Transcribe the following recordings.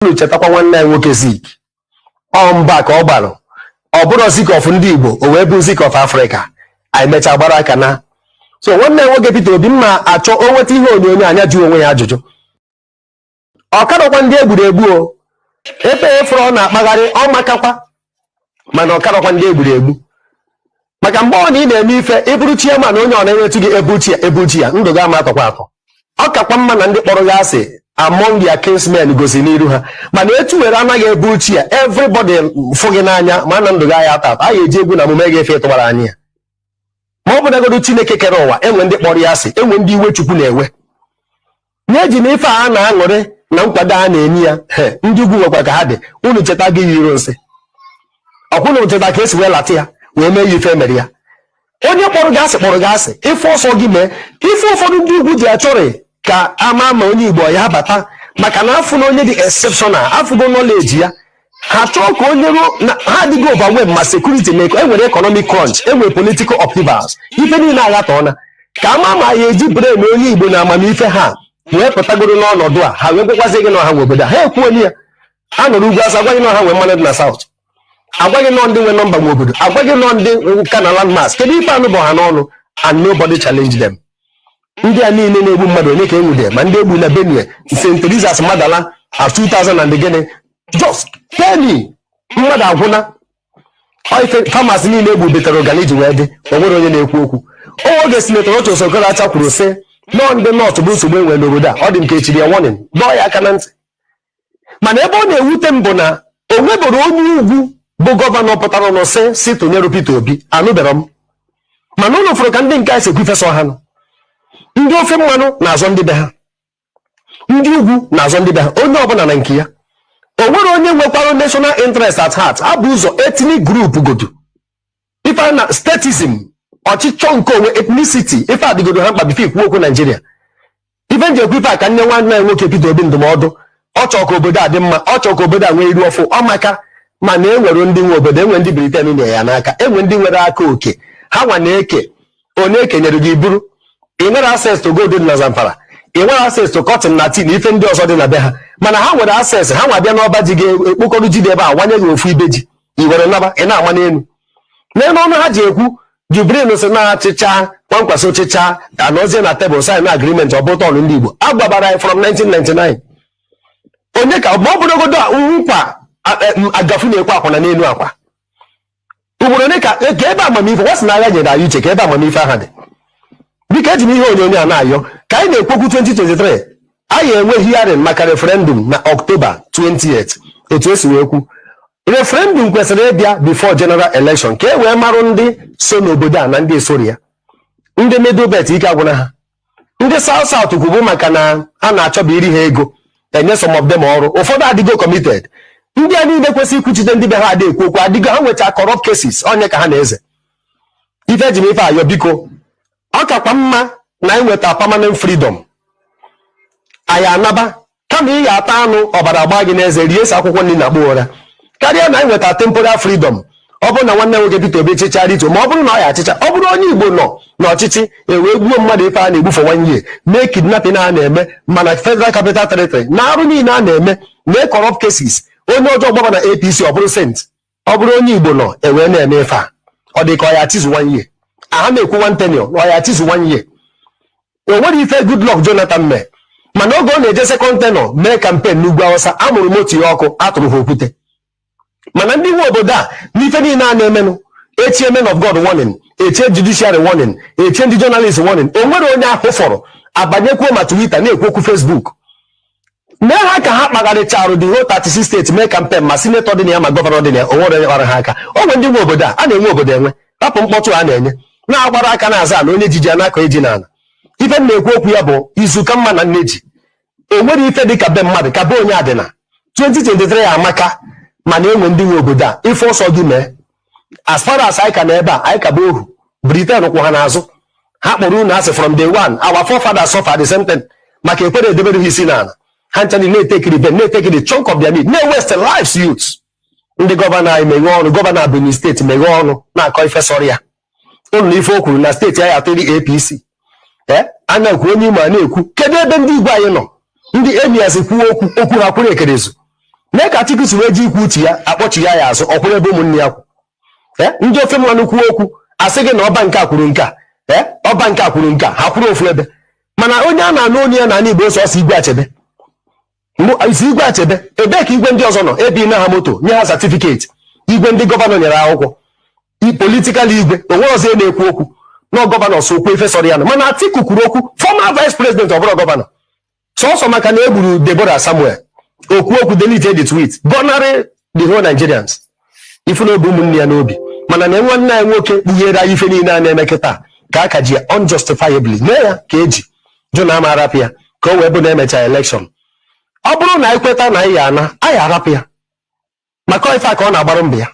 unu chetakwa nwanne anyị nwoke Zik mba ka ọ gbalụ ọ bụrụ Zik of ndị Igbo o wee bụ Zik of Africa anyị mechaa gbara aka na so nwanne anyị nwoke Peter Obi mma achọ o nweta ihe onyonyo anya jụ onwe ya ajụjụ ọ karọkwa ndị egburegbu o epe efere ọ na-akpagharị ọ makakwa mana ọ karọkwa ndị egburegbu maka mgbe ọ na ị na-eme ife ịbụrụ chairman onye ọ na-enwetu gị ebuchi ya ndụ ga-ama atọkwa atọ ọ kakwa mma na ndị kpọrọ ya asị among their kinsmen gosi n'iru ha mana etu were anaghị ebuchi ya everybody fụ gị n'anya ma na ndụ ga ya atọ atọ a ga-eji egwu na omume ga-efe ịtụgbara anyị ya ma ọ bụ nagodo Chineke kere ụwa enwe ndị kpọrọ ya asị enwe ndị iwe Chukwu na-ewe na-eji na ife a na-aṅụrị na nkwado a na-enye ya ndị ugwu nwekwa ka ha dị unu cheta gị yiro nsị ọkwụna cheta ka esi wee lata ya wee mee ya ife mere ya onye kpọrọ gị asị ife ọsọ gị mee ife ụfọdụ ndị ugwu ji achọrị ka ama ma onye Igbo ya bata maka na afụ na onye dị exceptional afụgo knowledge ya ha chọọ ka onye ruo na ha adịghị overwhelmed ma security make enwere economic crunch enwere political upheavals ife niile aghatọ ọna ka ama ma ya eji brain onye Igbo na amamife ha wee pụtagoro n'ọnọdụ a ha wee gwekwazi gị na ọha nwe obodo ha ekwuoli ya ha nọrọ ugwu asa agwaghị na ọha nwe mmanụ dị na South agwaghị nọ ndị nwe nọmba nwe obodo agwaghị nọ ndị ka na landmass kedu ife anụ bụ ha n'ọnụ and nobody challenge them ndị a niile na-egbu mmadụ onye ka enwude ma ndị egbu na Benue St. Teresa's Madala at 2000 and gịnị just penny mmadụ agwụna famasi niile egbu betere ọganiji wee dị o nwere onye na-ekwu okwu oge sinetọ Rochas Okorocha kwuru sị nọ ndị nọt bụ nsogbu enwere n'obodo a ọ dị nke echiri ya warning dọọ ya aka na ntị mana ebe ọ na-ewute m bụ na o nweboro onye ugwu bụ gọvanọ pụtara n'ụsị si tụnyere Peter Obi anụbere m mana ụlọ fụrụ ka ndị nke anyị sekwu ifesa ha nọ ndị ofe mmanụ na-azọ ndị be ha ndị ugwu na-azọ ndị be ha onye ọbụla na nke ya o nwere onye nwekwara national interest at heart abụ ụzọ ethnic group godu ife na statism ọchịchọ nke onwe ethnicity ife adịgodo ha mkpa bife ikwu okwu Naijiria ife nji ekwu ife a ka nne nwanne ya nwoke Peter Obi ndụmọdụ ọ chọọ ka obodo a dị mma ọ chọọ ka obodo a nwee iru ọfụ ọmaka mana enwere ndị nwe obodo enwe ndị Britain nye ya n'aka enwe ndị nwere aka oke ha nwa na-eke onye ekenyere gị buru ị nwere access to gold na Zamfara ị nwere access to cotton na tin ife ndị ọzọ dị na be ha mana ha nwere access ha nwa bịa n'ọba ji ga-ekpokọrọ ji dị ebe a wanye gị ofu ibe ji i were naba ị na-ama n'elu ọnụ ha ji ekwu Jibrin si na-achịcha kwankwasị ọchịcha anọzie na tebụl sign na agreement ọ bụ tọọlụ ndị Igbo agbabara anyị from 1999 onye ka ma ọ bụrụgodo nkwa agafu na-ekwe akwa n'elu akwa ugboro ole ka ebe amamife wasị na agha nyere anyị uche ka ebe amamife aha dị biko eji m ihe onyonyo a na-ayọ ka anyị na-ekwokwu 2023 anyị enwe hearing maka referendum na October 28 etu esi wee kwu referendum kwesịrị ịbịa before general election ka e wee marụ ndị so n'obodo a na ndị esori ya ndị middle belt ike agwụna ha ndị South kwubu maka na a na-achọba iri ha ego enye some of them ọrụ ụfọdụ adịgo committed ndị a niile kwesịrị ikwuchite ndị be ha adị ekwu okwu adịgo ha nweta corrupt cases onye ka ha na-eze ife eji m ife ayọ biko ọ kakwa mma na anyị nweta permanent freedom anyị anaba kama ị ga-ata anụ ọbara gbaa gị n'eze rie esi akwụkwọ nri na gbuo ụra karịa na anyị nweta temporary freedom ọ bụrụ na nwanne nwoke Peter Obi chịcha rito ma ọ bụrụ na ọ ya achịcha ọ bụrụ onye Igbo nọ n'ọchịchị ewee gbuo mmadụ ife a na-egbu for 1 year mee kidnapping a na-eme mana Federal Capital Territory na arụ niile a na-eme mee corrupt cases onye ọjọọ gbaba na APC ọ bụrụ sent ọ bụrụ onye Igbo nọ ewee na-eme ife a ọ dị ka ọ ya chizu 1 year aha na-ekwu 1 tenure ọ ya chizu 1 year o nwere ife Goodluck Jonathan mee mana oge ọ na-eje second tenure mee campaign n'ugwu Awụsa amụrụ motu ya ọkụ atụrụ ha okwute mana ndị nwe obodo a n'ife niile a na-emenụ echie men of God warning echie judiciary warning echie ndị journalist warning o nwere onye ahụ fọrọ abanyekwuo ma Twitter na-ekwu okwu Facebook mee ha ka ha kpagharịcharụ the whole 36 steeti mee campaign ma sinetọ dị na ya ma gọvanọ dị na ya o nwere onye kpara ha aka o nwere ndị nwe obodo a na-enwe obodo enwe rapụ mkpọtụ a na-enye na-agbara aka na-aza na onye jiji anaka eji n'ala ife m na-ekwu okwu ya bụ izuka mma na nneji o nwere ife dị ka be mmadụ ka be onye adịna 2023 ya amaka mana enwe ndị nwe obodo a ife ọsọ gị mee as far as anyị ka na ebe a anyị ka bụ ohu Britain kwụ ha n'azụ ha kpọrọ unu asị from day one our forefathers suffer the same thing maka ekwere edebere ha isi n'ala ha nchani na-etekiri ben na-etekiri chunk of their need na-ewest lives youths ndị gọvanọ anyị meghe ọnụ gọvanọ Benue steeti meghe ọnụ na-akọ ife sọrọ ya ụnụ ife o kwuru na steeti anyị atụrụ APC anya kwu onye Imo a na-ekwu kedu ebe ndị Igbo anyị nọ ndị emias kwuo okwu ha kwuru ekerezu mee ka Atiku si wee ji ikwu uche ya akpọchi ya azụ ọkwụrụ ebe ụmụnne ya kwụ ndị ofe mmanụ kwuo okwu asị gị na ọba nke a kwuru nke a ọba nke a kwuru nke a ha kwuru ofu ebe mana onye a na-anụ onye ya na ala Igbo ọsọ Igwe Achebe isi Igwe Achebe ebee ka igwe ndị ọzọ nọ ebi na ha moto nye ha satifiketi igwe ndị gọvanọ nyere akwụkwọ politikal igwe onwe ọzọ na-ekwu okwu na gọvanọ so okwu efe sọrọ ya nọ mana Atiku kwuru okwu former vice president ọ bụrụ gọvanọ sọsọ maka na egburu Deborah Samuel okwu delete the tweet gọnarị the whole Nigerians ife n'obi ụmụnne ya n'obi mana na nwanne ya nwoke kpughere ife niile a na-eme kịta ka aka ji ya unjustifiably mee ya ka eji jụ na ama arapụ ya ka o wee bụ na emecha election ọ bụrụ na anyị kweta na anyị arapụ ya maka ife a ka ọ na-agbarụ mbụ ya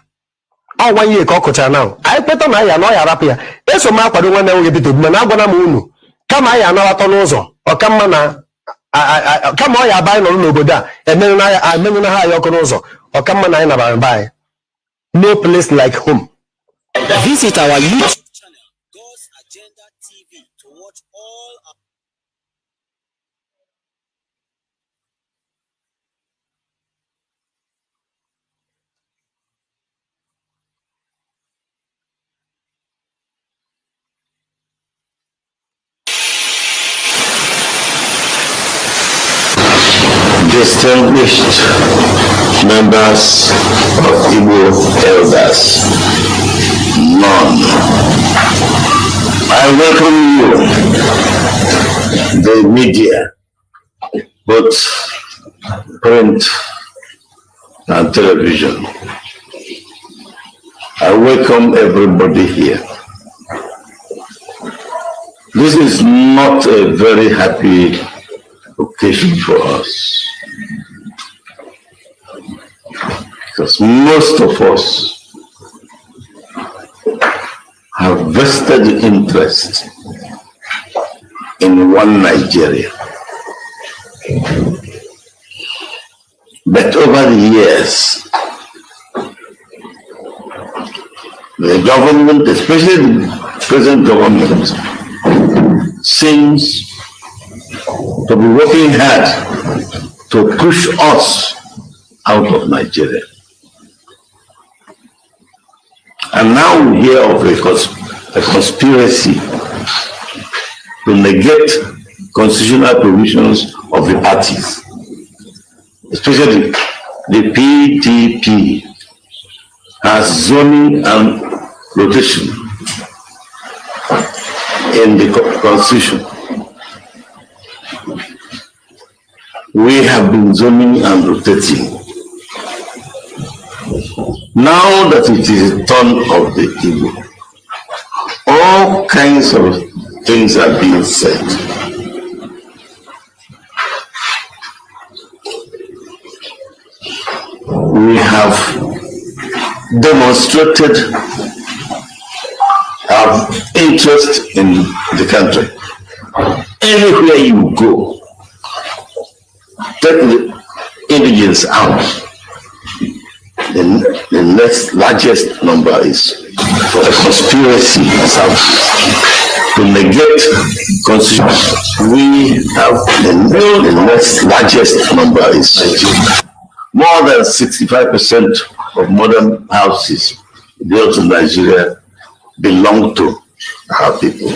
ọ nwa ihe ka ọ kụchara na anyị kweta na anyị ọ ya arapụ ya eso m akwado nwanne nwoke Peter Obi mana agwana m unu kama anyị anọlatọ n'ụzọ ọkamma na kama ọ ya aba anyị nọrọ n'obodo a emenụ na ha anyị ọkụ n'ụzọ ọkamma na anyị nabara mba anyị. No place like home. Visit our YouTube channel, God's Agenda TV, to watch all our distinguished members of Igbo elders, none. I welcome you, the media, both print and television. I welcome everybody here. This is not a very happy occasion for us, because most of us have vested interest in one Nigeria. But over the years, the government, especially the present government, seems to be working hard to push us out of Nigeria. And now we hear of a conspiracy to negate constitutional provisions of the parties, especially the PDP has zoning and rotation in the constitution. We have been zoning and rotating. Now that it is the turn of the Igbo, all kinds of things are being said. We have demonstrated our interest in the country. Everywhere you go, take the indigents out. The next largest number is for a conspiracy to negate constitution. We have the next largest number is more than 65% of modern houses built in Nigeria belong to our people.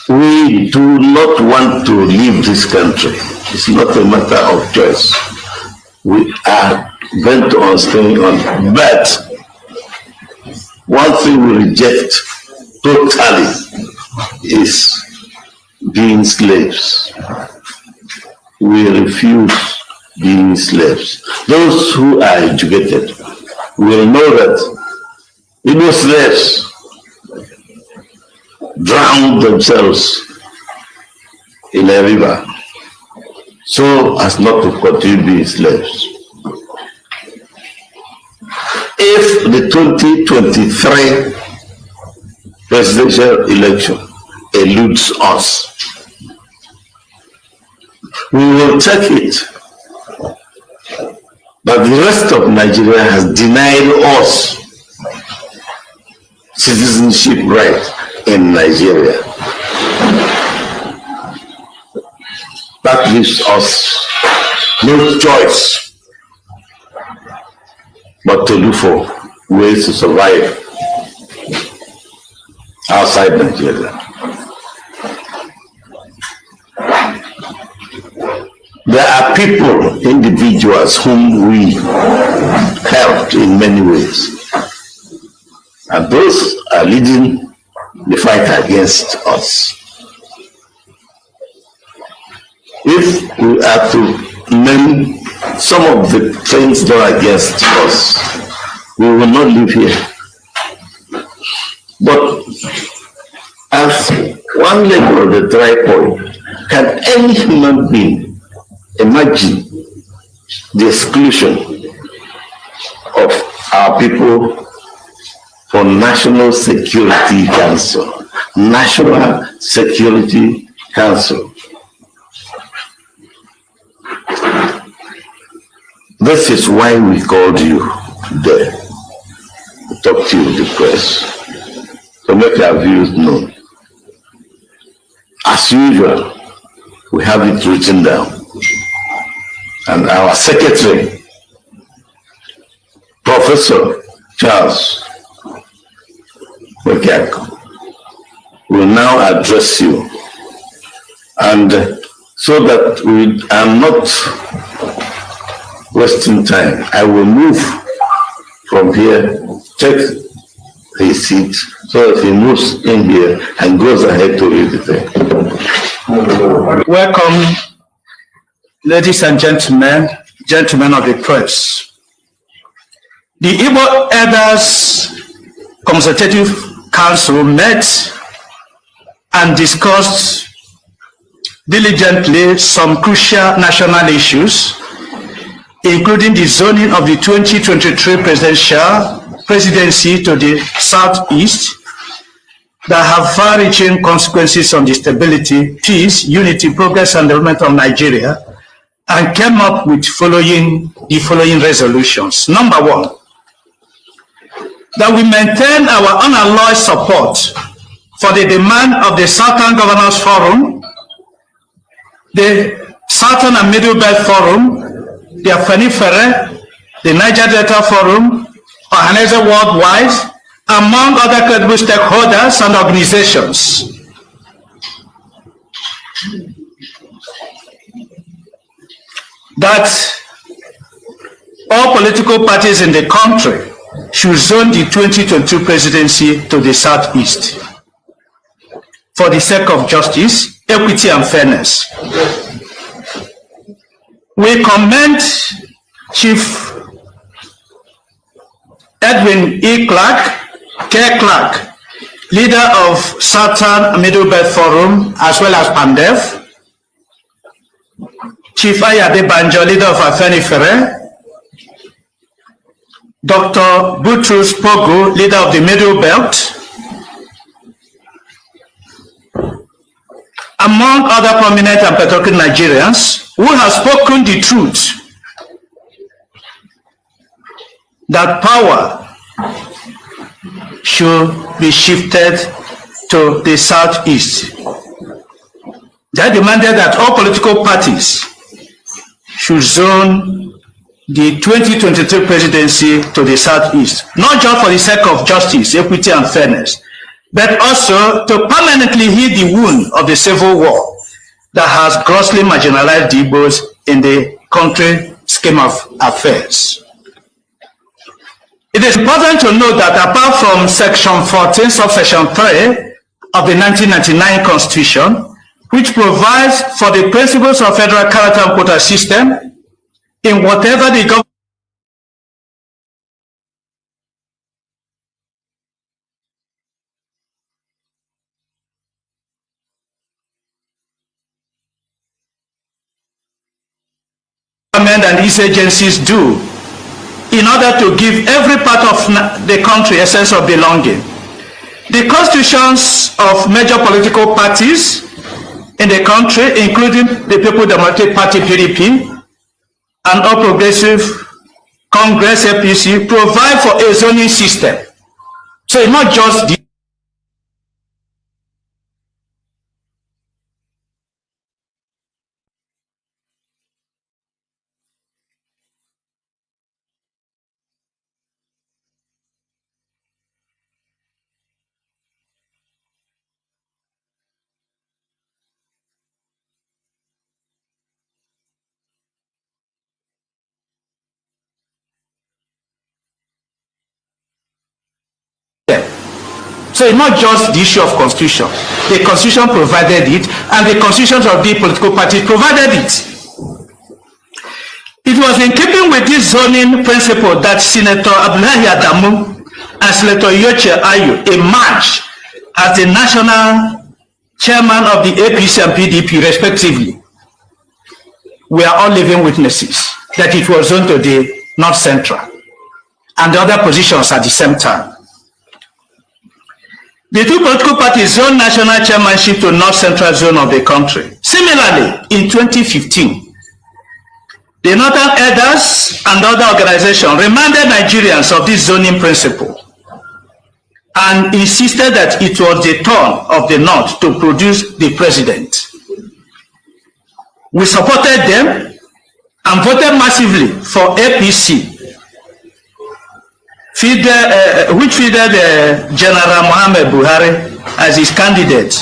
We do not want to leave this country. It's not a matter of choice. We are bent on staying on. But one thing we reject totally is being slaves. We refuse being slaves. Those who are educated will know that Igbo slaves drowned themselves in a river so as not to continue being slaves. If the 2023 presidential election eludes us, we will take it. But the rest of Nigeria has denied us citizenship right in Nigeria. But that leaves us no choice but to look for ways to survive outside Nigeria. There are people, individuals whom we helped in many ways, and those are leading the fight against us. If we are to name some of the things done against us, we will not live here. But as one leg of the tripod, can any human being imagine the exclusion of our people from National Security Council? National Security Council. This is why we called you there to talk to you, the press, to make our views known. As usual, we have it written down, and our secretary, Professor Charles Wekako, will now address you, and so that we are not wasting time, I will move from here, take his seat, so that he moves in here and goes ahead to read the thing. Welcome, ladies and gentlemen, gentlemen of the press. The Igbo Elders Consultative Council met and discussed diligently some crucial national issues, including the zoning of the 2023 presidency to the southeast, that have far-reaching consequences on the stability, peace, unity, progress, and development of Nigeria, and came up with the following resolutions. Number one, that we maintain our unalloyed support for the demand of the Southern Governors Forum, the Southern and Middle Belt Forum, the Afenifere, the Niger Delta Forum, Ohaneze Worldwide, among other credible stakeholders and organizations. That all political parties in the country should zone the 2022 presidency to the southeast for the sake of justice, equity, and fairness. We commend Chief Edwin E. Clark, K. Clark, leader of Southern Middle Belt Forum, as well as PANDEF, Chief Ayade Banjo, leader of Afenifere, Dr. Butrus Pogo, leader of the Middle Belt, among other prominent and patriotic Nigerians who have spoken the truth that power should be shifted to the southeast. They demanded that all political parties should zone the 2023 presidency to the southeast, not just for the sake of justice, equity, and fairness, but also to permanently heal the wound of the civil war that has grossly marginalized the Igbos in the country scheme of affairs. It is important to note that apart from Section 14, Subsection 3 of the 1999 Constitution, which provides for the principles of federal character and quota system, in whatever the government and its agencies do in order to give every part of the country a sense of belonging. The constitutions of major political parties in the country, including the People Democratic Party (PDP) and All Progressive Congress (APC), provide for a zoning system. So it's not just the So it's not just the issue of constitution. The constitution provided it, and the constitutions of the political parties provided it. It was in keeping with this zoning principle that Senator Abdullahi Adamu and Senator Yoche Ayu emerged as the national chairman of the APC and PDP respectively. We are all living witnesses that it was zoned to the North Central and the other positions at the same time. The two political parties zoned national chairmanship to North Central zone of the country. Similarly, in 2015, the Northern Elders and other organizations reminded Nigerians of this zoning principle and insisted that it was the turn of the North to produce the president. We supported them and voted massively for APC, which fielded General Muhammad Buhari as his candidate.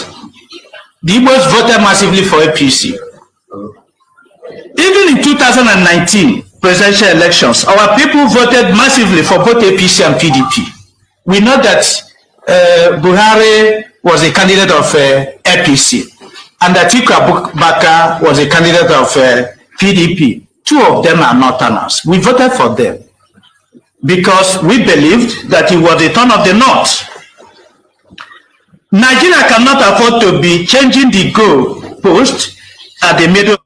The Igbos voted massively for APC. Even in 2019 presidential elections, our people voted massively for both APC and PDP. We know that Buhari was a candidate of APC and that Atiku Abubakar was a candidate of PDP. Two of them are Northerners. We voted for them because we believed that it was the turn of the North. Nigeria cannot afford to be changing the goal post at the middle.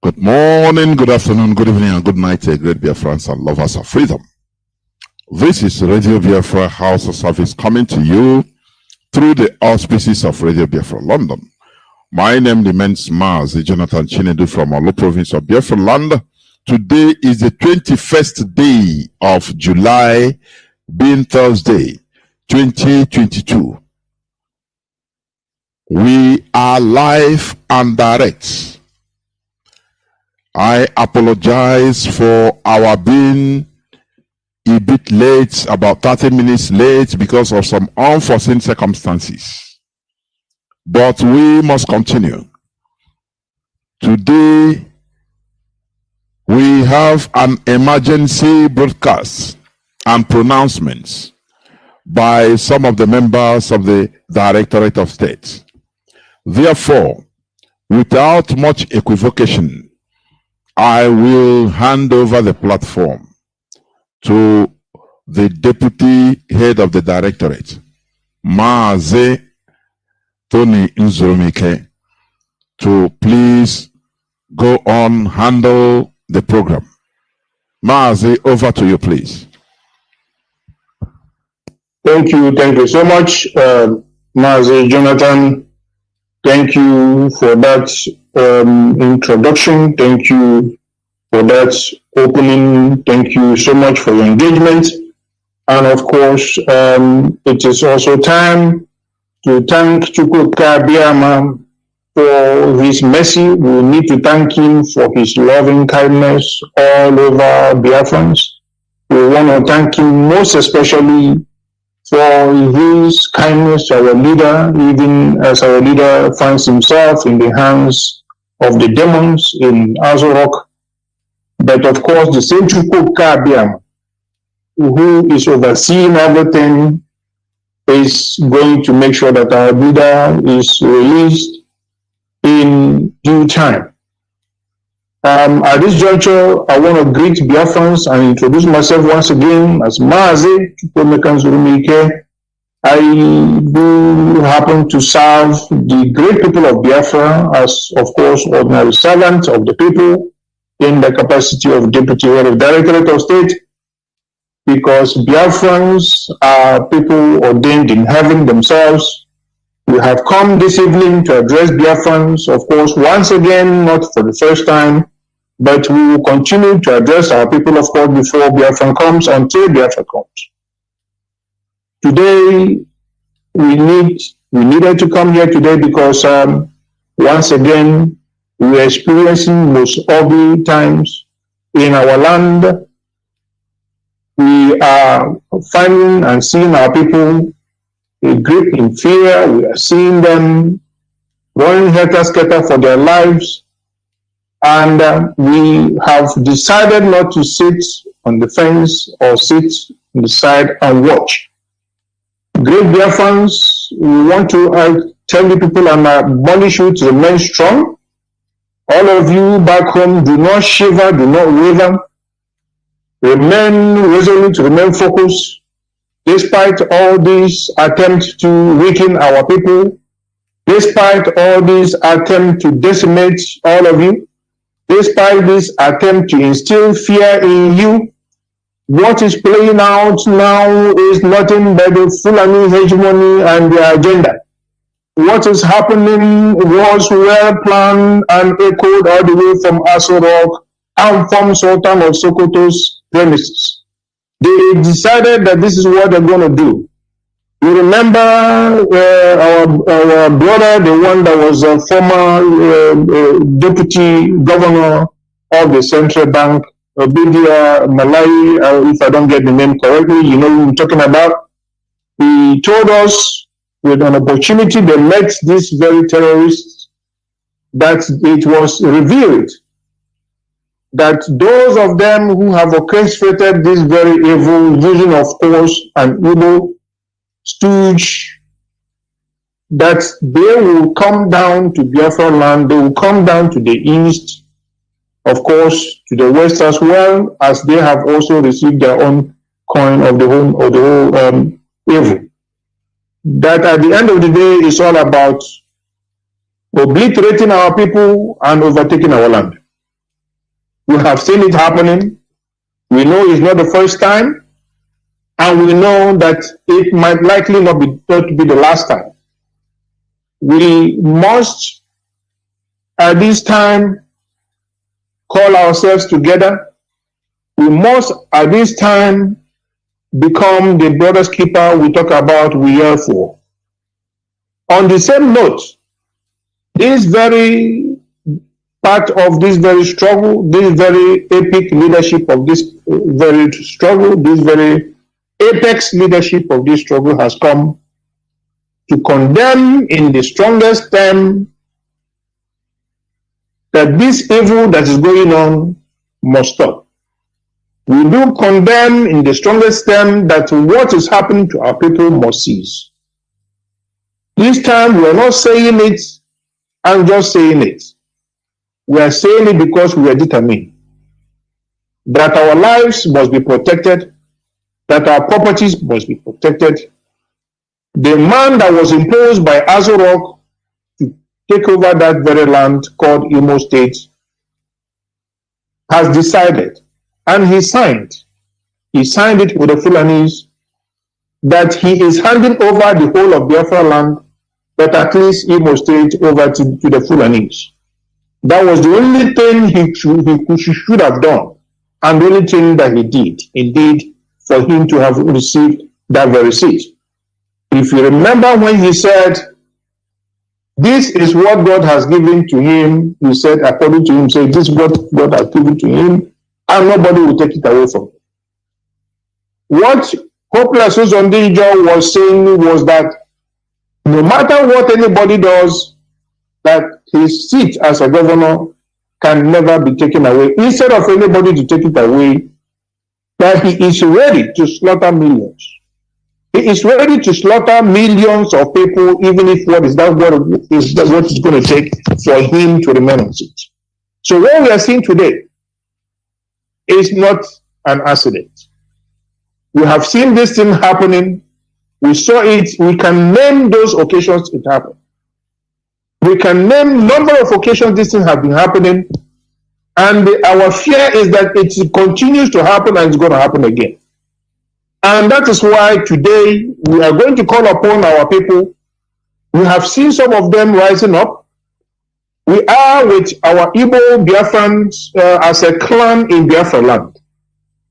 Good morning, good afternoon, good evening, and good night, great Biafrans and lovers of freedom. This is Radio Biafra House of Service coming to you through the auspices of Radio Biafra London. My name remains Mars Jonathan Chinedu from Olu province of Biafra land. Today is the 21st day of July, being Thursday, 2022. We are live and direct. I apologize for our being a bit late, about 30 minutes late because of some unforeseen circumstances. But we must continue. Today, we have an emergency broadcast and pronouncements by some of the members of the Directorate of State. Therefore, without much equivocation, I will hand over the platform to the deputy head of the directorate, Maaze Tony Nzurumike, to please go on, handle the program. Maaze, over to you, please. Thank you so much, Maaze Jonathan. Thank you for that introduction. Thank you for that opening. Thank you so much for your engagement. And of course, it is also time to thank Chukwuka Biama for his mercy. We need to thank him for his loving kindness all over Biafrans. We want to thank him most especially for his kindness to our leader, even as our leader finds himself in the hands of the demons in Azorok. But of course, the same Chukwuka Biama, who is overseeing everything, is going to make sure that our leader is released in due time. At this juncture, I want to greet Biafrans and introduce myself once again as Maaze Chukwuemeka. I do happen to serve the great people of Biafra as, of course, ordinary servant of the people in the capacity of Deputy Head of Directorate of State, because Biafrans are people ordained in heaven themselves. We have come this evening to address Biafrans, of course, once again, not for the first time, but we will continue to address our people, of course, before Biafra comes, until Biafra comes. Today, we needed to come here today because once again, we are experiencing most ugly times in our land. We are finding and seeing our people grip in fear. We are seeing them running helter-skelter for their lives. And we have decided not to sit on the fence or sit on the side and watch. Great Biafrans, we want to tell the people and admonish you to remain strong. All of you back home, do not shiver, do not waver. Remain resolute, remain focused. Despite all these attempts to weaken our people, despite all these attempts to decimate all of you, despite this attempt to instill fear in you, what is playing out now is nothing but the Fulani hegemony and their agenda. What is happening was well planned and echoed all the way from Aso Rock and from Sultan of Sokoto's premises. They decided that this is what they're going to do. You remember our brother, the one that was a former deputy governor of the central bank, Obidia Malai, if I don't get the name correctly, you know who I'm talking about. He told us with an opportunity they met these very terrorists that it was revealed that those of them who have orchestrated this very evil, using of course an evil stooge, that they will come down to Biafra land, they will come down to the east, of course, to the west as well, as they have also received their own coin of the whole evil. That at the end of the day is all about obliterating our people and overtaking our land. We have seen it happening. We know it's not the first time, and we know that it might likely not be the last time. We must, at this time, call ourselves together. We must, at this time, become the brother's keeper we talk about, we yearn for. On the same note, this very part of this very struggle, this very epic leadership of this very struggle, this very apex leadership of this struggle has come to condemn in the strongest term that this evil that is going on must stop. We do condemn in the strongest term that what is happening to our people must cease. This time we are not saying it and just saying it. We are saying it because we are determined. that our lives must be protected, that our properties must be protected. The man that was imposed by Azurok to take over that very land called Imo State has decided, and he signed it with the Fulanis, that he is handing over the whole of Biafra land, but at least Imo State over to the Fulanis. That was the only thing he should have done, and the only thing that he did, indeed, for him to have received that very seat. If you remember when he said, this is what God has given to him, he said, according to him, say, this is what God has given to him, and nobody will take it away from him. What Hopeless Uzondijo was saying was that no matter what anybody does, that his seat as a governor can never be taken away. Instead of anybody to take it away, that he is ready to slaughter millions. He is ready to slaughter millions of people, even if what is what it's going to take for him to remain on seat. So what we are seeing today is not an accident. We have seen this thing happening. We saw it. We can name those occasions it happened. We can name number of occasions this thing has been happening, and our fear is that it continues to happen and it's going to happen again. And that is why today we are going to call upon our people. We have seen some of them rising up. We are with our Igbo Biafrans as a clan in Biafra land.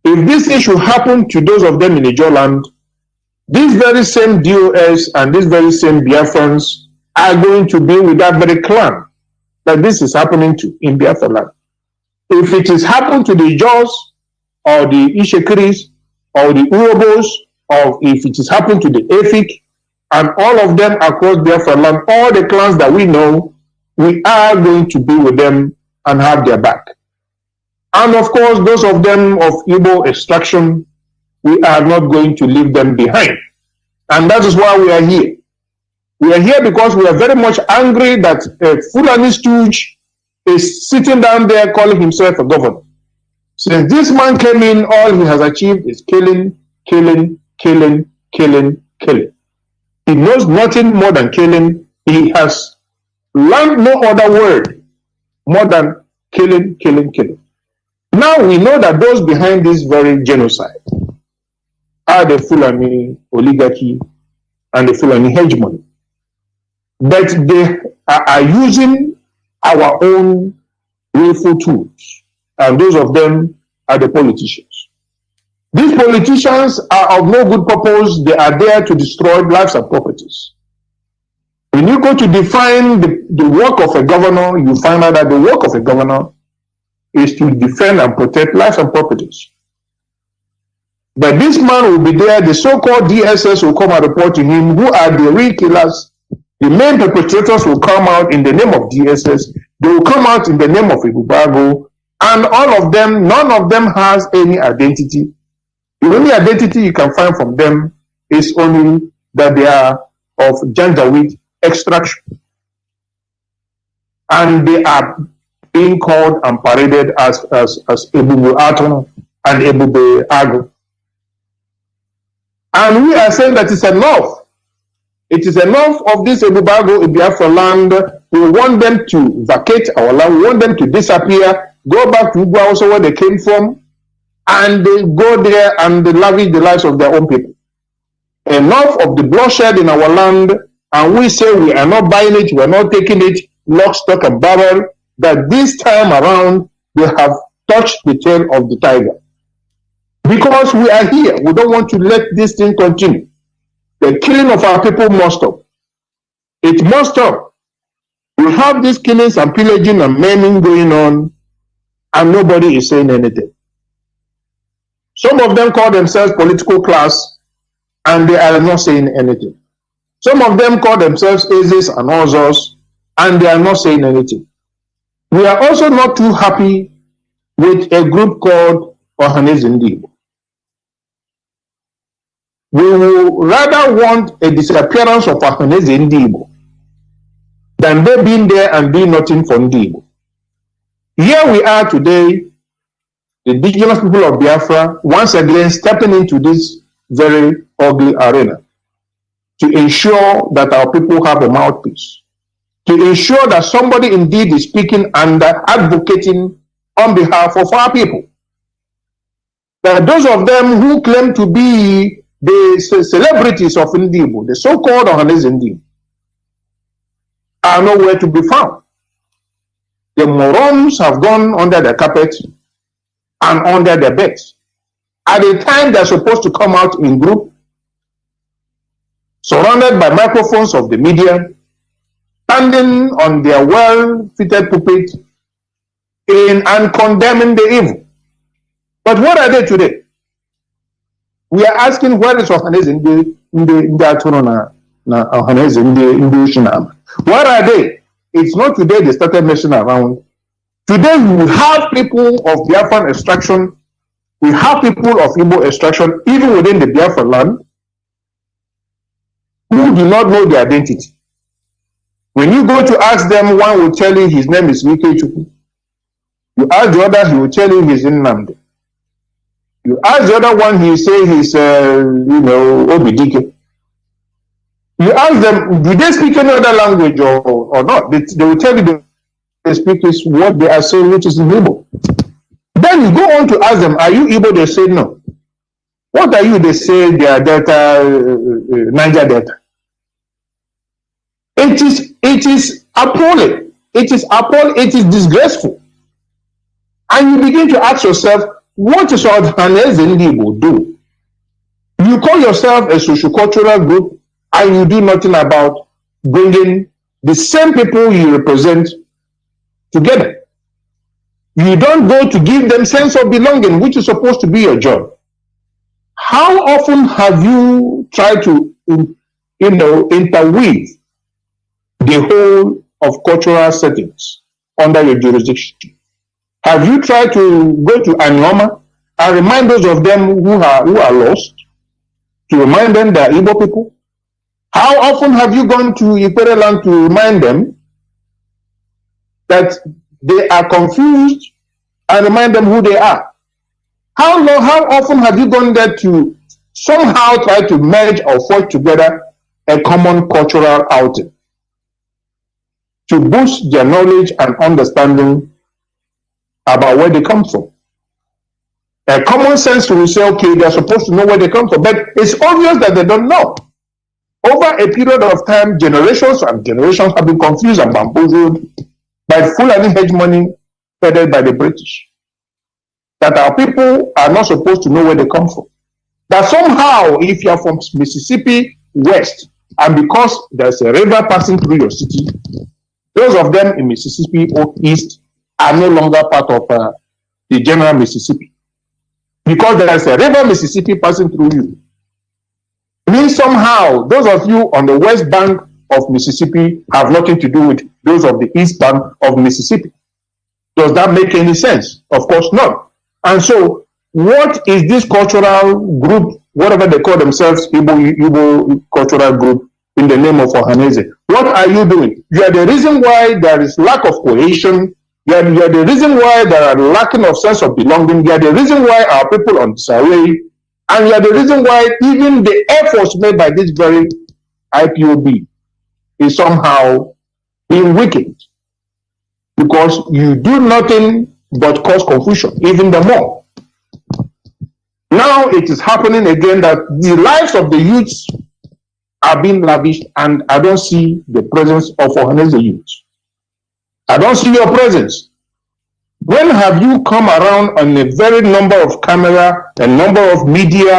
If this thing should happen to those of them in Ijo land, these very same DOS and these very same Biafrans are going to be with that very clan that this is happening to in Biafra land. If it is happened to the Ijos or the Ishekiris or the Urobos, or if it is happened to the Efik and all of them across Biafra land, all the clans that we know, we are going to be with them and have their back. And of course, those of them of Igbo extraction, we are not going to leave them behind. And that is why we are here. We are here because we are very much angry that Fulani stooge is sitting down there calling himself a governor. Since this man came in, all he has achieved is killing, killing, killing, killing, killing. He knows nothing more than killing. He has learned no other word more than killing, killing, killing. Now we know that those behind this very genocide are the Fulani oligarchy and the Fulani hegemony. But they are using our own willful tools, and those of them are the politicians. These politicians are of no good purpose. They are there to destroy lives and properties. When you go to define the work of a governor, you find out that the work of a governor is to defend and protect lives and properties. But this man will be there, the so-called DSS will come and report to him who are the real killers. The main perpetrators will come out in the name of DSS. They will come out in the name of Ibubago. And all of them, none of them has any identity. The only identity you can find from them is only that they are of Janjaweed extraction. And they are being called and paraded as Ebube Aton and Ebube Ago. And we are saying that it's enough. It is enough of this Ebubago in Biafra land. We want them to vacate our land. We want them to disappear, go back to Ugwa also where they came from, and they go there and they lavish the lives of their own people. Enough of the bloodshed in our land, and we say we are not buying it, we are not taking it, lock, stock, and barrel, that this time around they have touched the tail of the tiger. Because we are here, we don't want to let this thing continue. The killing of our people must stop. It must stop. We have these killings and pillaging and maiming going on, and nobody is saying anything. Some of them call themselves political class, and they are not saying anything. Some of them call themselves Aziz and Ozos, and they are not saying anything. We are also not too happy with a group called Ohaneze Ndigbo. We will rather want a disappearance of Ohaneze Ndigbo than they being there and doing nothing for Ndigbo. Here we are today, the indigenous people of Biafra once again stepping into this very ugly arena to ensure that our people have a mouthpiece, to ensure that somebody indeed is speaking and advocating on behalf of our people. That those of them who claim to be the celebrities of Ndibo, the so-called Ohanese Ndibo, are nowhere to be found. The morons have gone under the carpet and under the beds. At the time they're supposed to come out in group, surrounded by microphones of the media, standing on their well-fitted pulpit and condemning the evil. But what are they today? We are asking where is Ohanese in the Aturona, Ohanese in the Ushinam? Where are they? It's not today they started messing around. Today we have people of Biafran extraction, we have people of Igbo extraction, even within the Biafra land, who do not know their identity. When you go to ask them, one will tell you his name is Wike Chukwu. You ask the other, he will tell you he's in Namde. You ask the other one, he say he's, Obidike. You ask them, do they speak any other language or not? They will tell you they speak is what they are saying, which is in Igbo. Then you go on to ask them, are you Igbo? They say no. What are you? They say they are Delta, Niger Delta. It is appalling. It is appalling. It is disgraceful. And you begin to ask yourself, what is Ohanese Ndibo do? You call yourself a sociocultural group and you do nothing about bringing the same people you represent together. You don't go to give them sense of belonging, which is supposed to be your job. How often have you tried to, interweave the whole of cultural settings under your jurisdiction? Have you tried to go to Anyoma and remind those of them who are lost, to remind them that Igbo people? How often have you gone to Ikwere land to remind them that they are confused and remind them who they are? How often have you gone there to somehow try to merge or forge together a common cultural outing to boost their knowledge and understanding about where they come from? A common sense will say, okay, they're supposed to know where they come from, but it's obvious that they don't know. Over a period of time, generations and generations have been confused and bamboozled by Fulani hegemony headed by the British. That our people are not supposed to know where they come from. That somehow, if you're from Mississippi West, and because there's a river passing through your city, those of them in Mississippi East are no longer part of the general Mississippi. Because there's a river Mississippi passing through you. It means somehow those of you on the west bank of Mississippi have nothing to do with those of the east bank of Mississippi. Does that make any sense? Of course not. And so, what is this cultural group, whatever they call themselves, Igbo cultural group, in the name of Ohanese? What are you doing? You are the reason why there is lack of cohesion. You are the reason why there are lacking of sense of belonging. You are the reason why our people are on disarray. And you are the reason why even the efforts made by this very IPOB is somehow being weakened. Because you do nothing but cause confusion, even the more. Now it is happening again that the lives of the youths are being lavished, and I don't see the presence of Ohanese youth. I don't see your presence. When have you come around on a very number of camera, a number of media,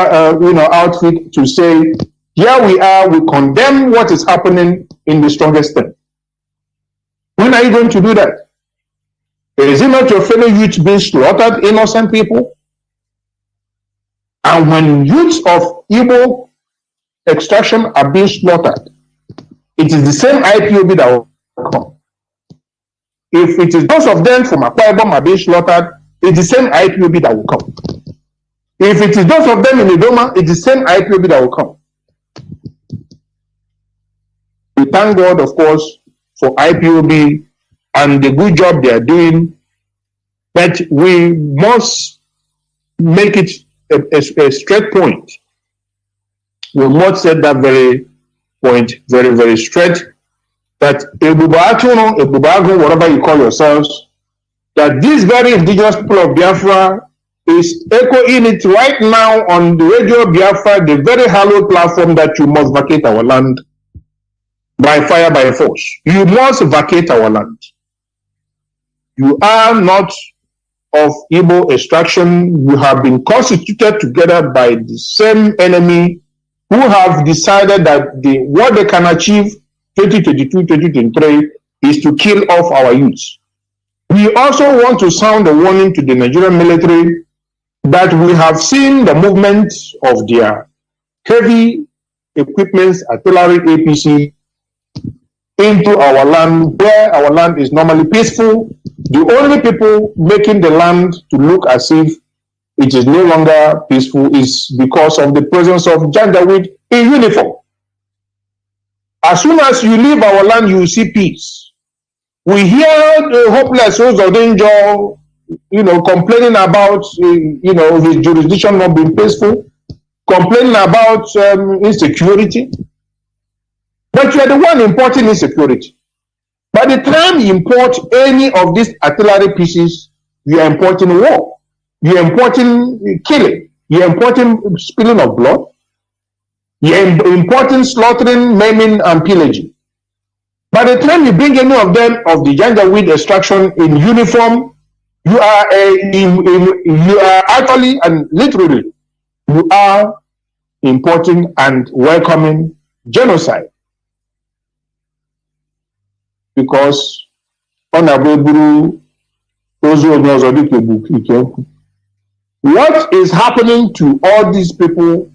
outfit to say, here we are, we condemn what is happening in the strongest step? When are you going to do that? Is it not your fellow youths being slaughtered, innocent people? And when youths of Igbo extraction are being slaughtered, it is the same IPOB that will come. If it is those of them from Akwa Ibom are being slaughtered, it's the same IPOB that will come. If it is those of them in Idoma, it's the same IPOB that will come. We thank God, of course, for IPOB and the good job they are doing, but we must make it a straight point. We must set that very point very, very straight, that whatever you call yourselves, that this very indigenous people of Biafra is echoing it right now on the Radio Biafra, the very hallowed platform, that you must vacate our land by fire, by force. You must vacate our land. You are not of Igbo extraction. You have been constituted together by the same enemy who have decided that what they can achieve 2022, 2023 is to kill off our youths. We also want to sound a warning to the Nigerian military that we have seen the movement of their heavy equipments, artillery, APC, into our land, where our land is normally peaceful. The only people making the land to look as if it is no longer peaceful is because of the presence of Janjaweed in uniform. As soon as you leave our land, you see peace. We hear the hopeless souls of danger, complaining about, his jurisdiction not being peaceful, complaining about insecurity. But you are the one importing insecurity. By the time you import any of these artillery pieces, you are importing war. You are importing killing. You are importing spilling of blood. You are importing slaughtering, maiming, and pillaging. By the time you bring any of them of the Janjaweed extraction in uniform, you are actually and literally, you are importing and welcoming genocide. Because what is happening to all these people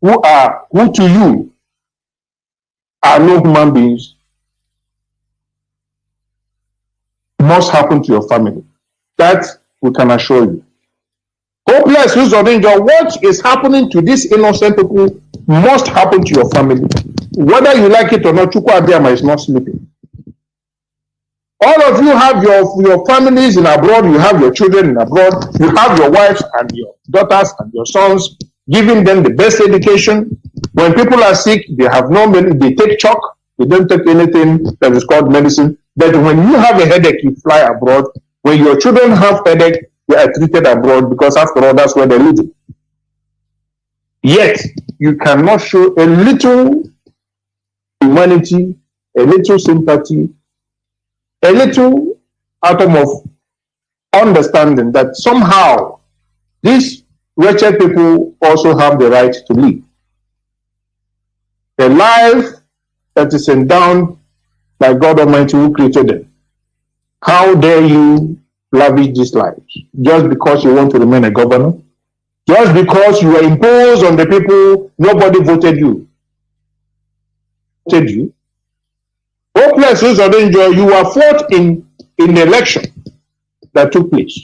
who to you are no human beings must happen to your family. That we can assure you. Hopeless, what is happening to these innocent people must happen to your family. Whether you like it or not, Chukwu Abiyama is not sleeping. All of you have your families in abroad, you have your children in abroad, you have your wives and your daughters and your sons, giving them the best education. When people are sick, they have no money, they take chalk, they don't take anything that is called medicine. But when you have a headache, you fly abroad. When your children have headache, they are treated abroad, because after all, that's where they're living. Yet, you cannot show a little humanity, a little sympathy, a little atom of understanding that somehow these wretched people also have the right to live. A life that is endowed by God Almighty who created them. How dare you lavish these lives just because you want to remain a governor? Just because you were imposed on the people, nobody voted you. Hopeless or danger, you were fought in the election that took place.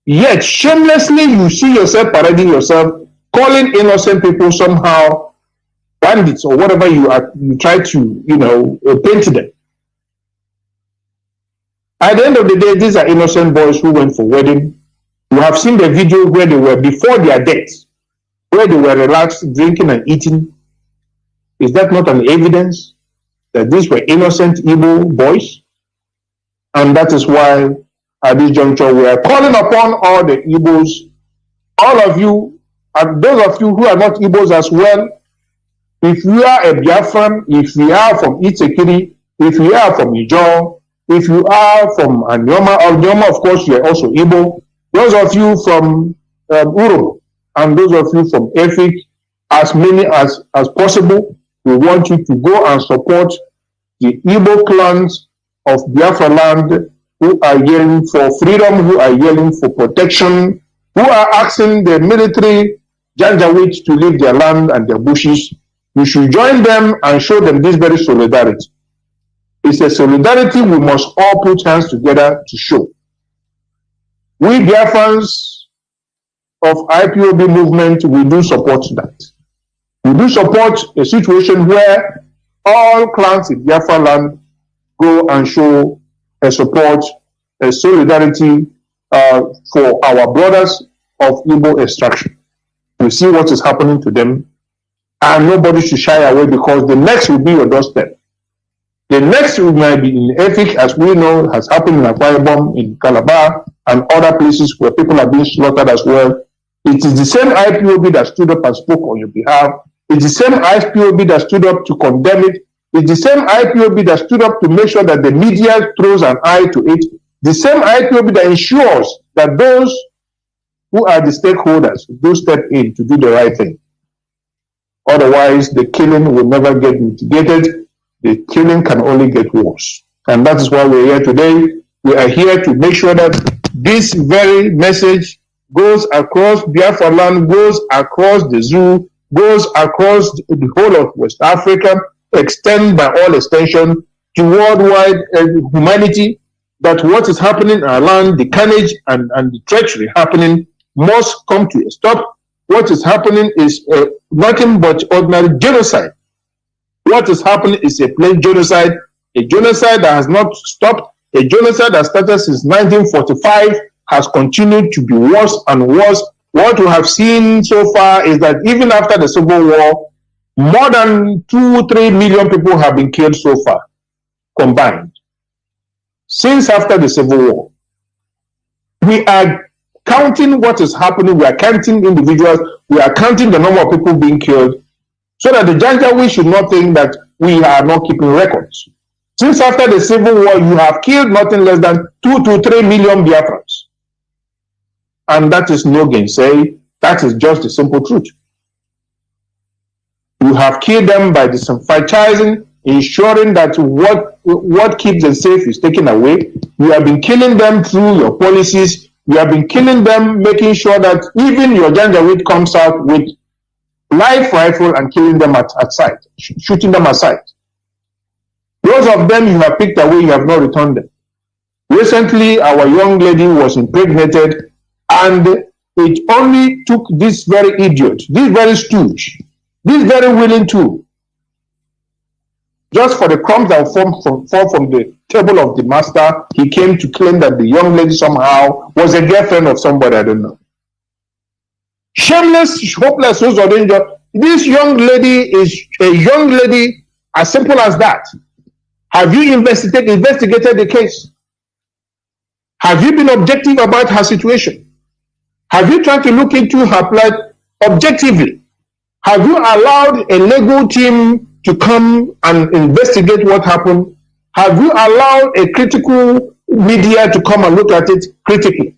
Yet shamelessly you see yourself parading yourself, calling innocent people somehow bandits or whatever you try to paint them. At the end of the day, these are innocent boys who went for wedding. You have seen the video where they were before their death, where they were relaxed, drinking and eating. Is that not an evidence that these were innocent Igbo boys? And that is why at this juncture we are calling upon all the Igbos, all of you, and those of you who are not Igbos as well. If you are a Biafran, if you are from Itekiri, if you are from Ijo, if you are from Anyoma, of course you are also Igbo. Those of you from Uro, and those of you from Efik, as many as possible, we want you to go and support the Igbo clans of Biafra land who are yelling for freedom, who are yelling for protection, who are asking the military Janjaweed to leave their land and their bushes. We should join them and show them this very solidarity. It's a solidarity we must all put hands together to show. We Biafrans of IPOB movement, we do support that. We do support a situation where all clans in Biafra land go and show a support, a solidarity for our brothers of Igbo extraction. We see what is happening to them, and nobody should shy away, because the next will be your doorstep. The next might be in Efik, as we know has happened in Akwa Ibom, in Calabar, and other places where people are being slaughtered as well. It is the same IPOB that stood up and spoke on your behalf. It's the same IPOB that stood up to condemn it. It's the same IPOB that stood up to make sure that the media throws an eye to it. The same IPOB that ensures that those who are the stakeholders do step in to do the right thing. Otherwise, the killing will never get mitigated. The killing can only get worse. And that is why we're here today. We are here to make sure that this very message goes across Biafra land, goes across the zoo, goes across the whole of West Africa, extend by all extension to worldwide humanity, that what is happening in our land, the carnage and the treachery happening, must come to a stop. What is happening is nothing but ordinary genocide. What is happening is a plain genocide, a genocide that has not stopped, a genocide that started since 1945, has continued to be worse and worse. What we have seen so far is that even after the Civil War, more than 2-3 million people have been killed so far, combined. Since after the Civil War, we are counting what is happening, we are counting individuals, we are counting the number of people being killed, so that the Janjaweed should not think that we are not keeping records. Since after the Civil War, you have killed nothing less than 2 to 3 million Biafrans. And that is no gainsay. That is just the simple truth. You have killed them by disenfranchising, ensuring that what keeps them safe is taken away. You have been killing them through your policies. You have been killing them, making sure that even your Janjaweed comes out with live rifle and killing them at sight, shooting them aside. Those of them you have picked away, you have not returned them. Recently, our young lady was impregnated, and it only took this very idiot, this very stooge, this very willing tool, just for the crumbs that fall from the table of the master, he came to claim that the young lady somehow was a girlfriend of somebody, I don't know. Shameless, hopeless, this young lady is a young lady as simple as that. Have you investigated the case? Have you been objective about her situation? Have you tried to look into her plight objectively? Have you allowed a legal team to come and investigate what happened? Have you allowed a critical media to come and look at it critically?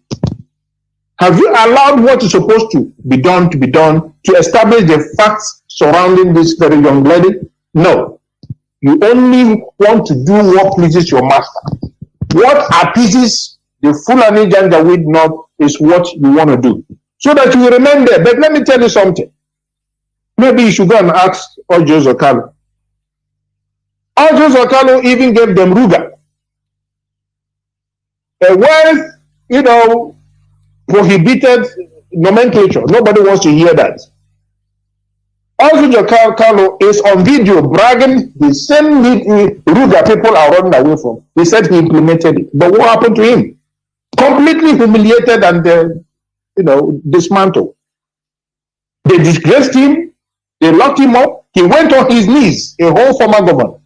Have you allowed what is supposed to be done to establish the facts surrounding this very young lady? No. You only want to do what pleases your master. What appeases the Fulani Janjaweed North is what you want to do, so that you will remain there. But let me tell you something. Maybe you should go and ask Ojo Zokalo. Ojo Zokalo even gave them Ruga. A well, prohibited nomenclature. Nobody wants to hear that. Ojo Zokalo is on video bragging the same Ruga people are running away from. He said he implemented it. But what happened to him? Completely humiliated and, dismantled. They disgraced him. They locked him up. He went on his knees, a whole former governor,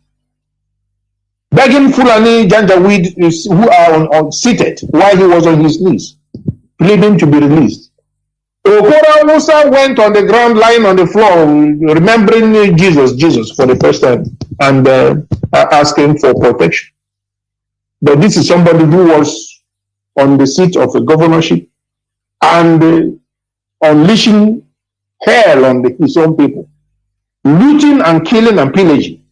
begging Fulani Janjaweed who are seated while he was on his knees, pleading to be released. Okora Musa went on the ground, lying on the floor, remembering Jesus for the first time, and asking for protection. But this is somebody who was on the seat of a governorship and unleashing hell on his own people, looting and killing and pillaging.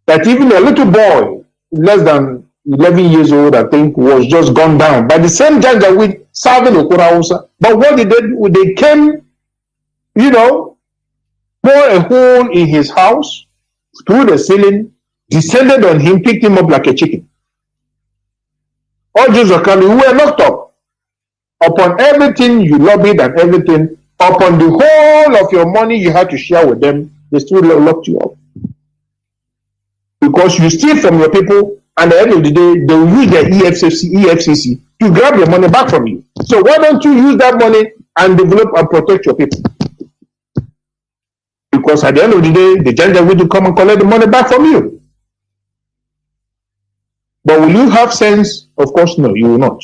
That even a little boy, less than 11 years old, I think, was just gone down by the same Janjaweed serving Okora Hausa. But what they did, they came, pour a hole in his house, through the ceiling, descended on him, picked him up like a chicken. All Jews are coming, who were locked up. Upon everything you lobbied and everything, upon the whole of your money you had to share with them, they still locked you up. Because you steal from your people, and at the end of the day, they will use their EFCC to grab your money back from you. So why don't you use that money and develop and protect your people? Because at the end of the day, the Janjaweed will come and collect the money back from you. But will you have sense? Of course, no, you will not.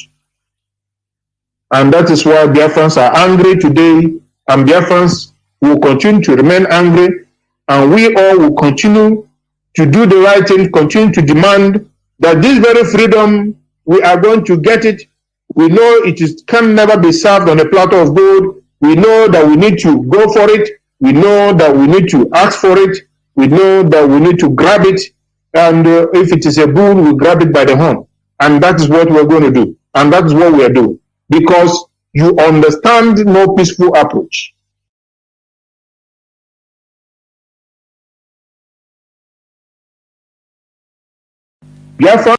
And that is why Biafrans are angry today, and Biafrans will continue to remain angry, and we all will continue to do the right thing, continue to demand that this very freedom, we are going to get it. We know can never be served on a platter of gold. We know that we need to go for it. We know that we need to ask for it. We know that we need to grab it. And if it is a boon, we grab it by the horn. And that is what we're going to do. And that is what we are doing. Because you understand no peaceful approach. Biafra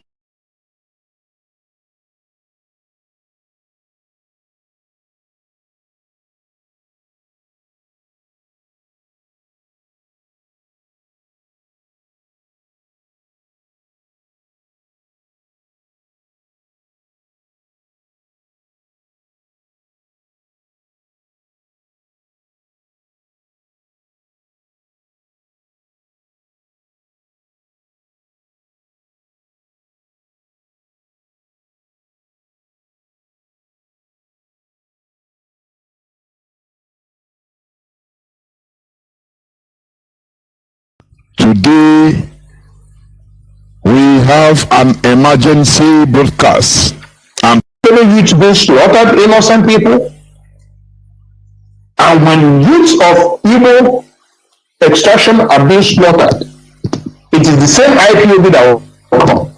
Today, we have an emergency broadcast. And youth being slaughtered, innocent people. And when youths of Igbo extraction are being slaughtered, it is the same IPOB that will come.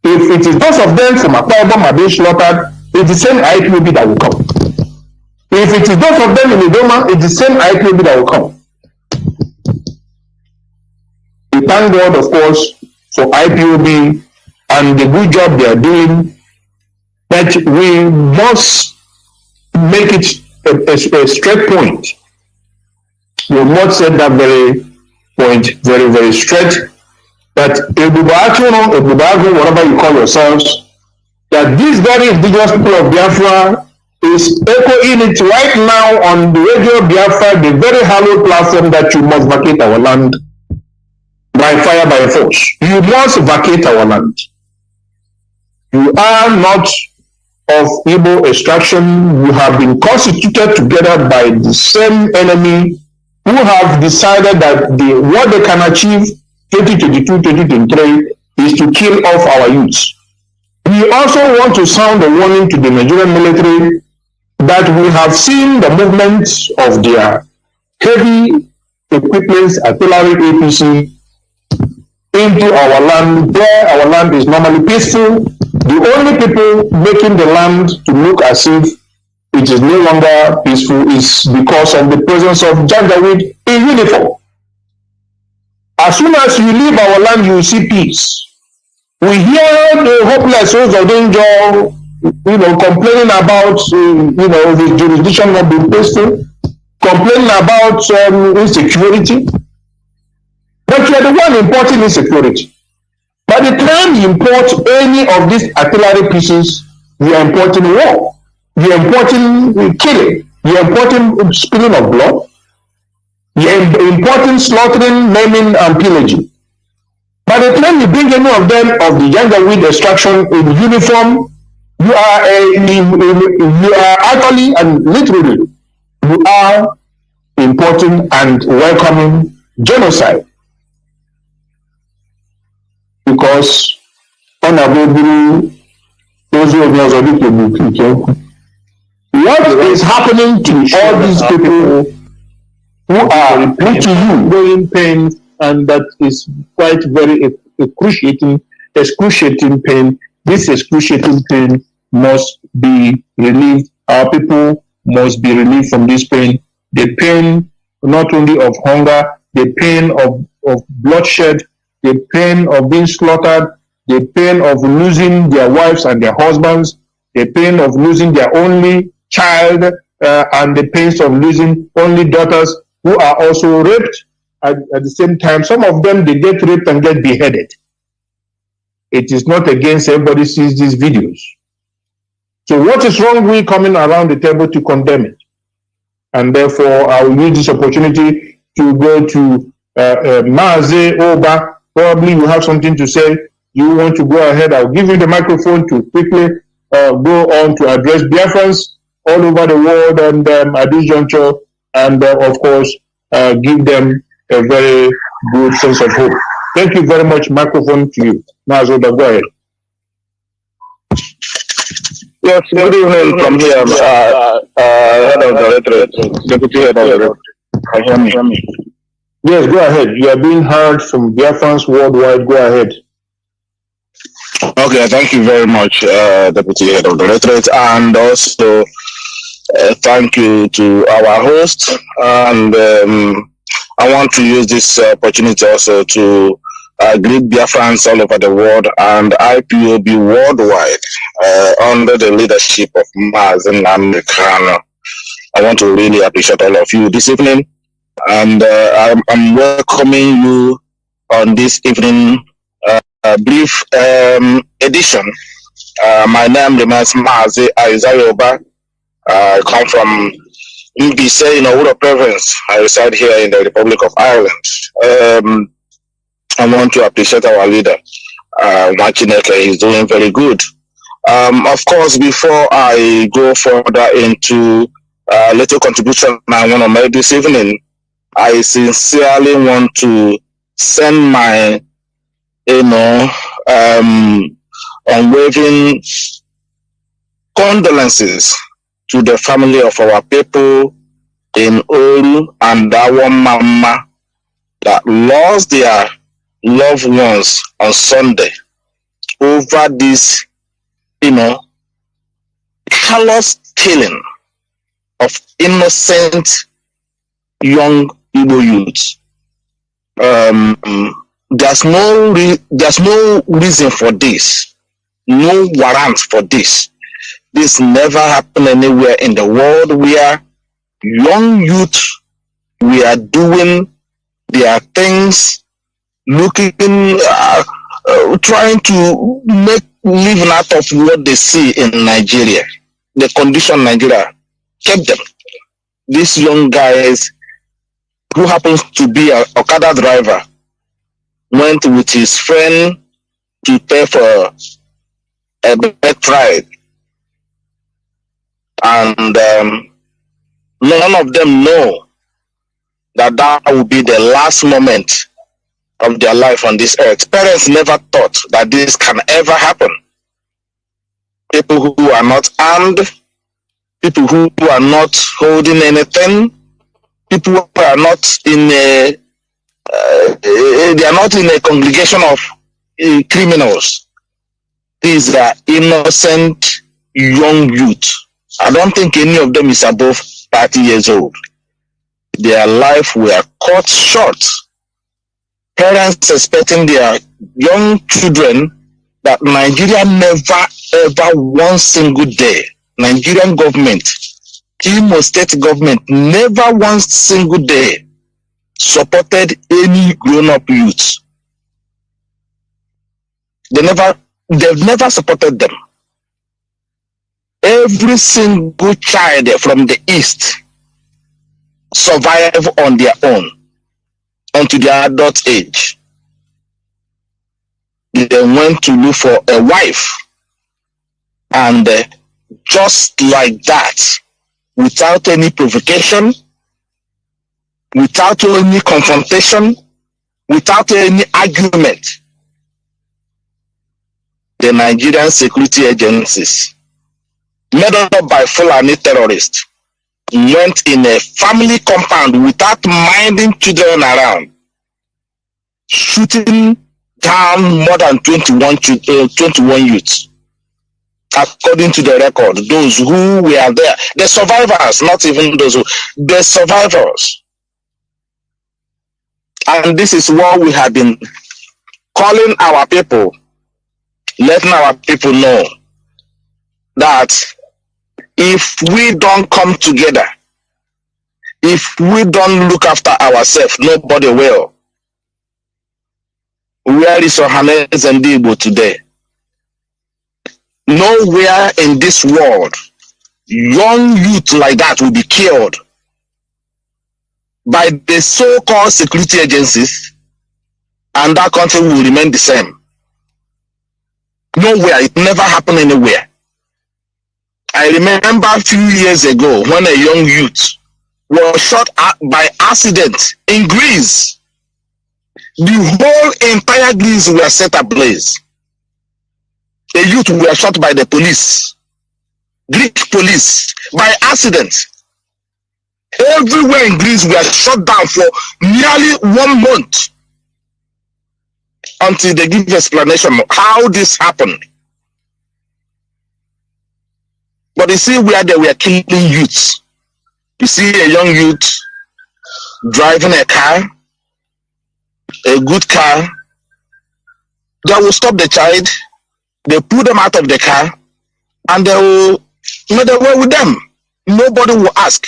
If it is those of them from Akwa are being slaughtered, it's the same IPOB that will come. If it is those of them in Idoma, it's the same IPOB that will come. We thank God, of course, for IPOB and the good job they are doing, but we must make it a straight point. We must set that very point very, very straight, that whatever you call yourselves, that this very indigenous people of Biafra is echoing it right now on the radio Biafra, the very hallowed platform, that you must vacate our land by fire, by force. You must vacate our land. You are not of Igbo extraction. You have been constituted together by the same enemy who have decided that what they can achieve 2022-2023 is to kill off our youths. We also want to sound a warning to the Nigerian military that we have seen the movement of their heavy equipment, artillery, APC, into our land, where our land is normally peaceful. The only people making the land to look as if it is no longer peaceful is because of the presence of Janjaweed in uniform. As soon as you leave our land, you see peace. We hear the hopeless souls of danger, complaining about, the jurisdiction not being peaceful, complaining about insecurity. But you are the one importing insecurity. By the time you import any of these artillery pieces, you are importing war. You are importing killing. You are importing spilling of blood. You are importing slaughtering, maiming, and pillaging. By the time you bring any of them of the Janjaweed extraction in uniform, you are actually and literally, you are importing and welcoming genocide. Because what is happening to all these people who are put to you going pain, and that is quite very excruciating pain. This excruciating pain must be relieved. Our people must be relieved from this pain. The pain not only of hunger, the pain of bloodshed, the pain of being slaughtered, the pain of losing their wives and their husbands, the pain of losing their only child, and the pains of losing only daughters who are also raped at the same time. Some of them, they get raped and get beheaded. It is not against everybody sees these videos. So what is wrong with coming around the table to condemn it? And therefore, I will use this opportunity to go to Maze Oba. Probably you have something to say. You want to go ahead? I'll give you the microphone to quickly go on to address Biafrans all over the world and at this juncture, and of course, give them a very good sense of hope. Thank you very much. Microphone to you. Maze Oba, go ahead. Yes, good evening from here, head of directorate, deputy head of directorate. Can you hear me? Yes, go ahead. You are being heard from Biafrans worldwide. Go ahead. Okay, thank you very much, deputy head of directorate, and also thank you to our host. And I want to use this opportunity also to greet Biafrans all over the world and IPOB worldwide under the leadership of Maz and Americano. I want to really appreciate all of you this evening, and I'm welcoming you on this evening brief edition. My name remains Mazi Aizayoba. I come from Mbise in Owura province. I reside here in the Republic of Ireland. I want to appreciate our leader, Machineke. He's doing very good. Of course, before I go further into a little contribution I want to make this evening, I sincerely want to send my, unwavering condolences to the family of our people in Oru and our Mama that lost their loved ones on Sunday over this, callous killing of innocent young Igbo youths. There's no reason for this, no warrant for this. This never happened anywhere in the world where young youth were doing their things, looking, trying to make living out of what they see in Nigeria. The condition Nigeria kept them. These young guys, who happens to be an Okada driver, went with his friend to pay for a bed ride. And none of them know that that will be the last moment of their life on this earth. Parents never thought that this can ever happen. People who are not armed, people who are not holding anything, people who are not in a they are not in a congregation of criminals. These are innocent young youth. I don't think any of them is above 30 years old. Their life were cut short. Parents expecting their young children that Nigeria never ever one single day, Nigerian government, Imo state government, never one single day supported any grown-up youth. They've never supported them. Every single child from the East survive on their own until their adult age. They went to look for a wife, and just like that, without any provocation, without any confrontation, without any argument, the Nigerian security agencies, made up by Fulani terrorists, went in a family compound without minding children around, shooting down more than 21 youths. According to the record, those who were there, the survivors, not even those the survivors. And this is what we have been calling our people, letting our people know that if we don't come together, if we don't look after ourselves, nobody will. Where is Ohanes and Igbo today? Nowhere in this world, young youth like that will be killed by the so-called security agencies, and that country will remain the same. Nowhere. It never happened anywhere. I remember a few years ago when a young youth was shot by accident in Greece. The whole entire Greece were set ablaze. A youth were shot by the police, Greek police, by accident. Everywhere in Greece were shut down for nearly 1 month until they give explanation of how this happened. But you see where they were killing youths. You see a young youth driving a car, a good car. They will stop the child, they pull them out of the car, and they will make their way with them. Nobody will ask.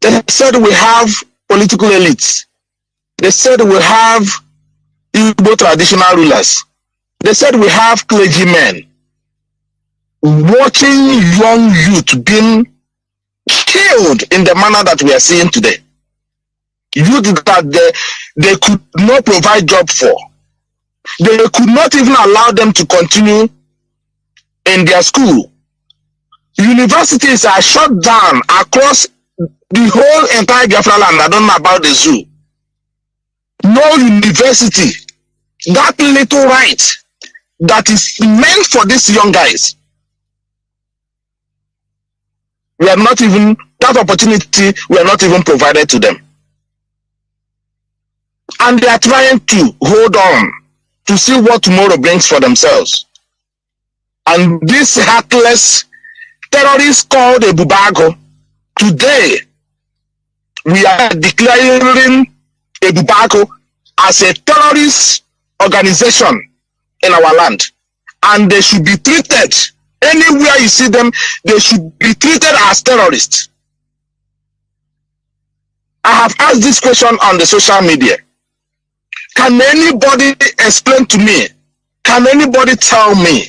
They said we have political elites. They said we have Igbo traditional rulers. They said we have clergymen. Watching young youth being killed in the manner that we are seeing today. Youth that they could not provide job for. They could not even allow them to continue in their school. Universities are shut down across the whole entire Biafra land. I don't know about the zoo. No university. That little right that is meant for these young guys. We are not even, that opportunity, we are not even provided to them. And they are trying to hold on to see what tomorrow brings for themselves. And this heartless terrorist called Ebubago, today we are declaring Ebubago as a terrorist organization in our land. And they should be treated, anywhere you see them, they should be treated as terrorists. I have asked this question on the social media. Can anybody explain to me? Can anybody tell me,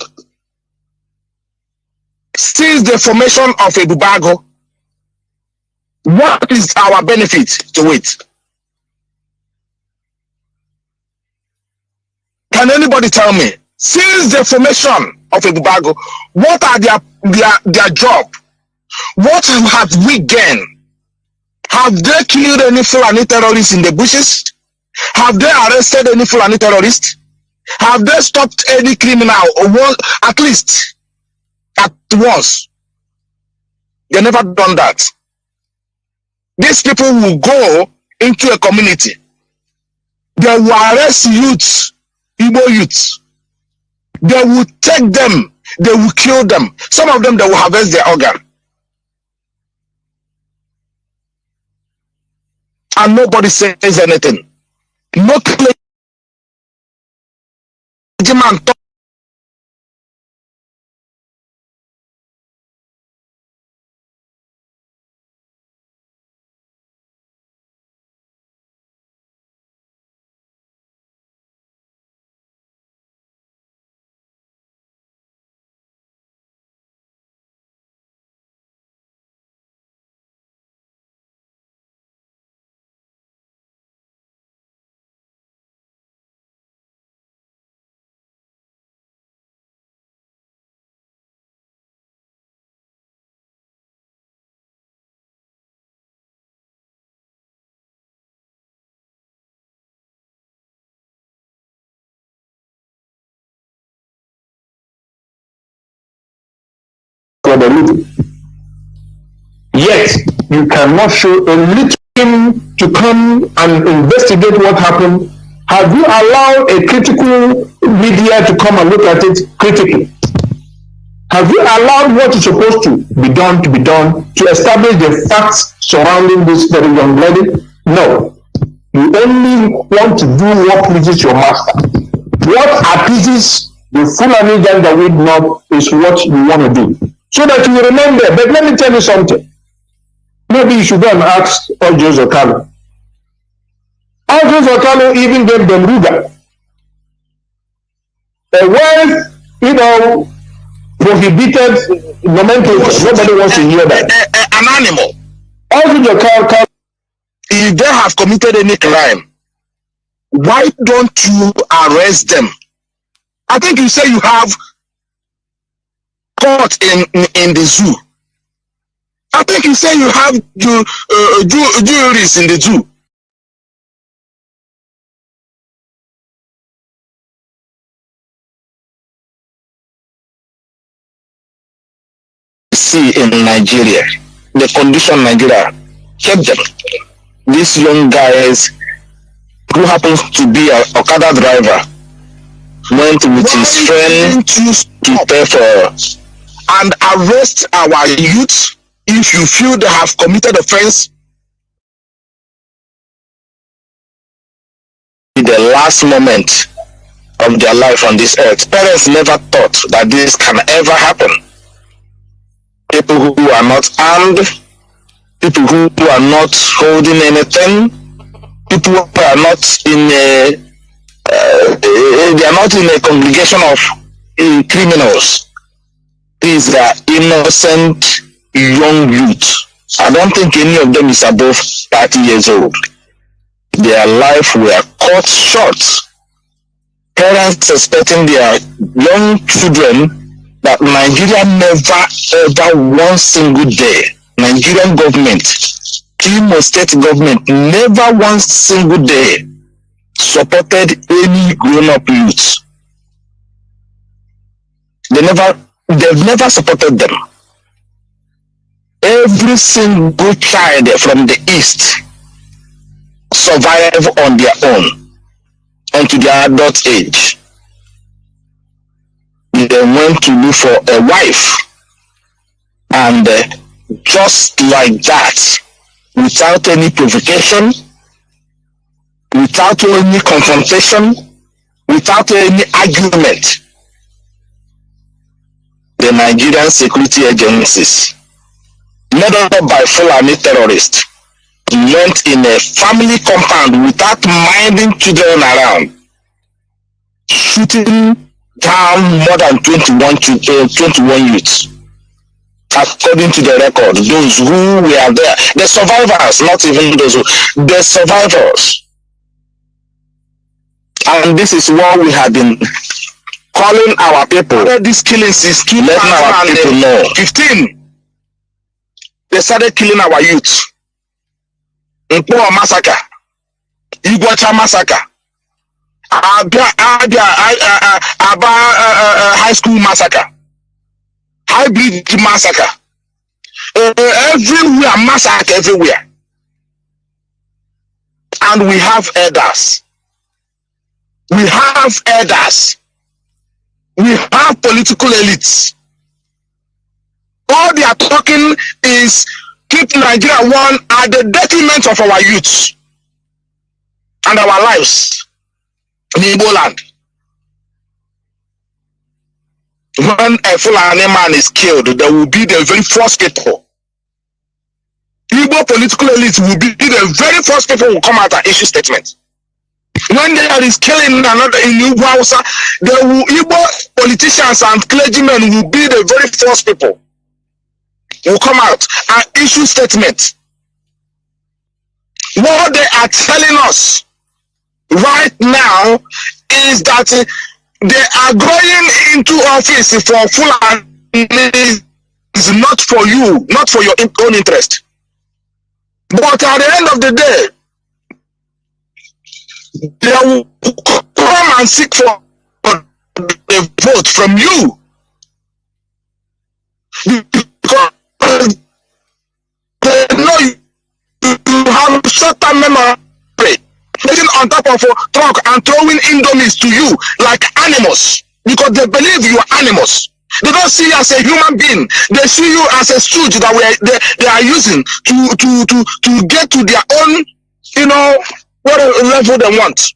since the formation of Ebubago, what is our benefit to it? Can anybody tell me, since the formation of Ebubago, what are their job? What have we gained? Have they killed any Fulani terrorists in the bushes? Have they arrested any Fulani terrorists? Have they stopped any criminal, or at least at once? They never done that. These people will go into a community. They will arrest youths, Igbo youths. They will take them. They will kill them. Some of them, they will harvest their organ. And nobody says anything. No clergyman talk. Yet you cannot show a little to come and investigate what happened. Have you allowed a critical media to come and look at it critically? Have you allowed what is supposed to be done to establish the facts surrounding this very young lady? No. You only want to do what pleases your master. What appeases the Fulani gang that we know is what you want to do, so that you remain there. But let me tell you something. Maybe you should go and ask Ojo Zokalo. Ojo Zokalo even gave them Ruga. When, prohibited nomenclature. Nobody wants to hear that. An animal. Also, the if they have committed any crime, why don't you arrest them? I think you say you have court in the zoo. I think you say you have juries in the zoo. See in Nigeria, the condition Nigeria kept them. These young guys who happens to be an Okada driver went with his friend to pay for and arrest our youth if you feel they have committed offense. The last moment of their life on this earth, parents never thought that this can ever happen. People who are not armed, people who are not holding anything, people who are not in they are not in a congregation of criminals. These are innocent young youth. I don't think any of them is above 30 years old. Their life were cut short. Parents expecting their young children that Nigeria never ever one single day, Nigerian government, Imo State government, never one single day supported any grown-up youth. They've never supported them. Every single child from the East survive on their own until their adult age. They went to look for a wife, and just like that, without any provocation, without any confrontation, without any argument, the Nigerian security agencies, led up by Fulani terrorists, went in a family compound without minding children around, shooting down more than 21 youths. According to the record, those who were there, the survivors, not even those who, the survivors. And this is what we have been calling our people. This killing since 2015. They started killing our youth. Nkpo massacre, Iguacha massacre, Aba high school massacre, hybrid massacre, everywhere massacre everywhere. And we have elders. We have elders. We have political elites. All they are talking is keep Nigeria one at the detriment of our youth and our lives in Igbo land. When a Fulani man is killed, there will be the very first people. Igbo political elites will be the very first people who come out and issue statements. When there is killing another in Igbo Hausa, Igbo politicians and clergymen will be the very first people will come out and issue statements. What they are telling us right now is that they are going into office for Fulani is not for you, not for your own interest. But at the end of the day, they will come and seek for the vote from you. Because they know you have short-term memory. Sitting on top of a truck and throwing indomies to you like animals. Because they believe you are animals. They don't see you as a human being. They see you as a stooge that they are using to get to their own, what level they want.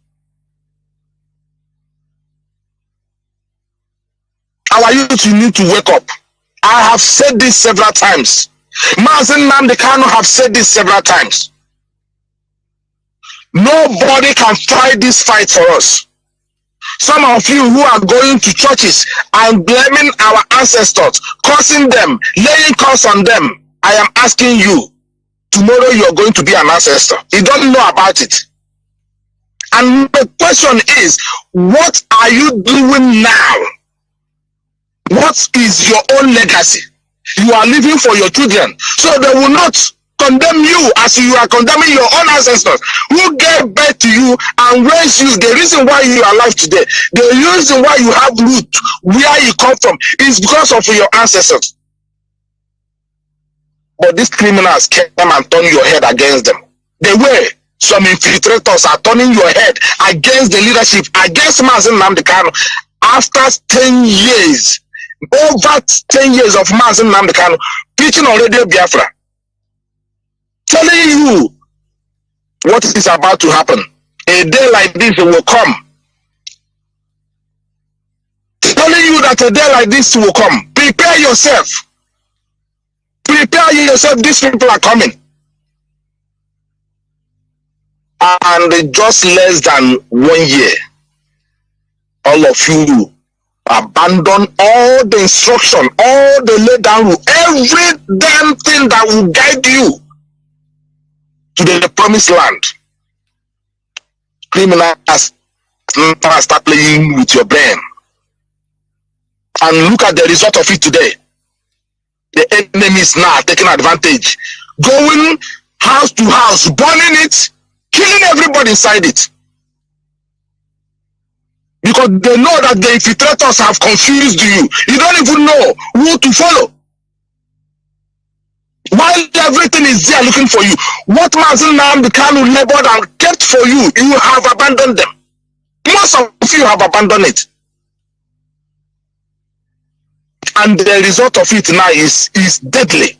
Our youth, you need to wake up. I have said this several times. Mazen Nnamdi Kanu have said this several times. Nobody can fight this fight for us. Some of you who are going to churches and blaming our ancestors, cursing them, laying curse on them, I am asking you, tomorrow you are going to be an ancestor. You don't know about it. And the question is, what are you doing now? What is your own legacy? You are living for your children, so they will not condemn you as you are condemning your own ancestors who gave birth to you and raised you. The reason why you are alive today, the reason why you have root where you come from is because of your ancestors. But these criminals came and turned your head against them. The way some infiltrators are turning your head against the leadership, against Mazen Nnamdi Kanu, after 10 years, over 10 years of Mazen Nnamdi Kanu preaching on Radio Biafra, telling you what is about to happen. A day like this will come. Telling you that a day like this will come. Prepare yourself. Prepare yourself. These people are coming. And just less than 1 year, all of you abandon all the instruction, all the lay down rule, every damn thing that will guide you to the promised land. Criminals start playing with your brain. And look at the result of it today. The enemies now taking advantage, going house to house, burning it, killing everybody inside it. Because they know that the infiltrators have confused you. You don't even know who to follow. While everything is there looking for you, what Mazen Nnamdi Kanu labored and kept for you, you have abandoned them. Most of you have abandoned it. And the result of it now is deadly.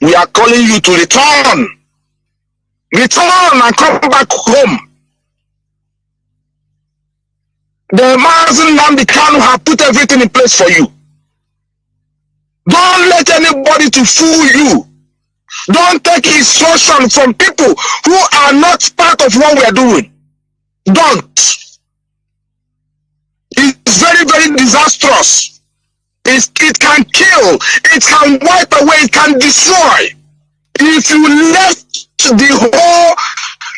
We are calling you to return. Return and come back home. The Mazen Nnamdi Kanu have put everything in place for you. Don't let anybody to fool you. Don't take instruction from people who are not part of what we are doing. Don't. It's very, very disastrous. It can kill. It can wipe away. It can destroy. If you left the whole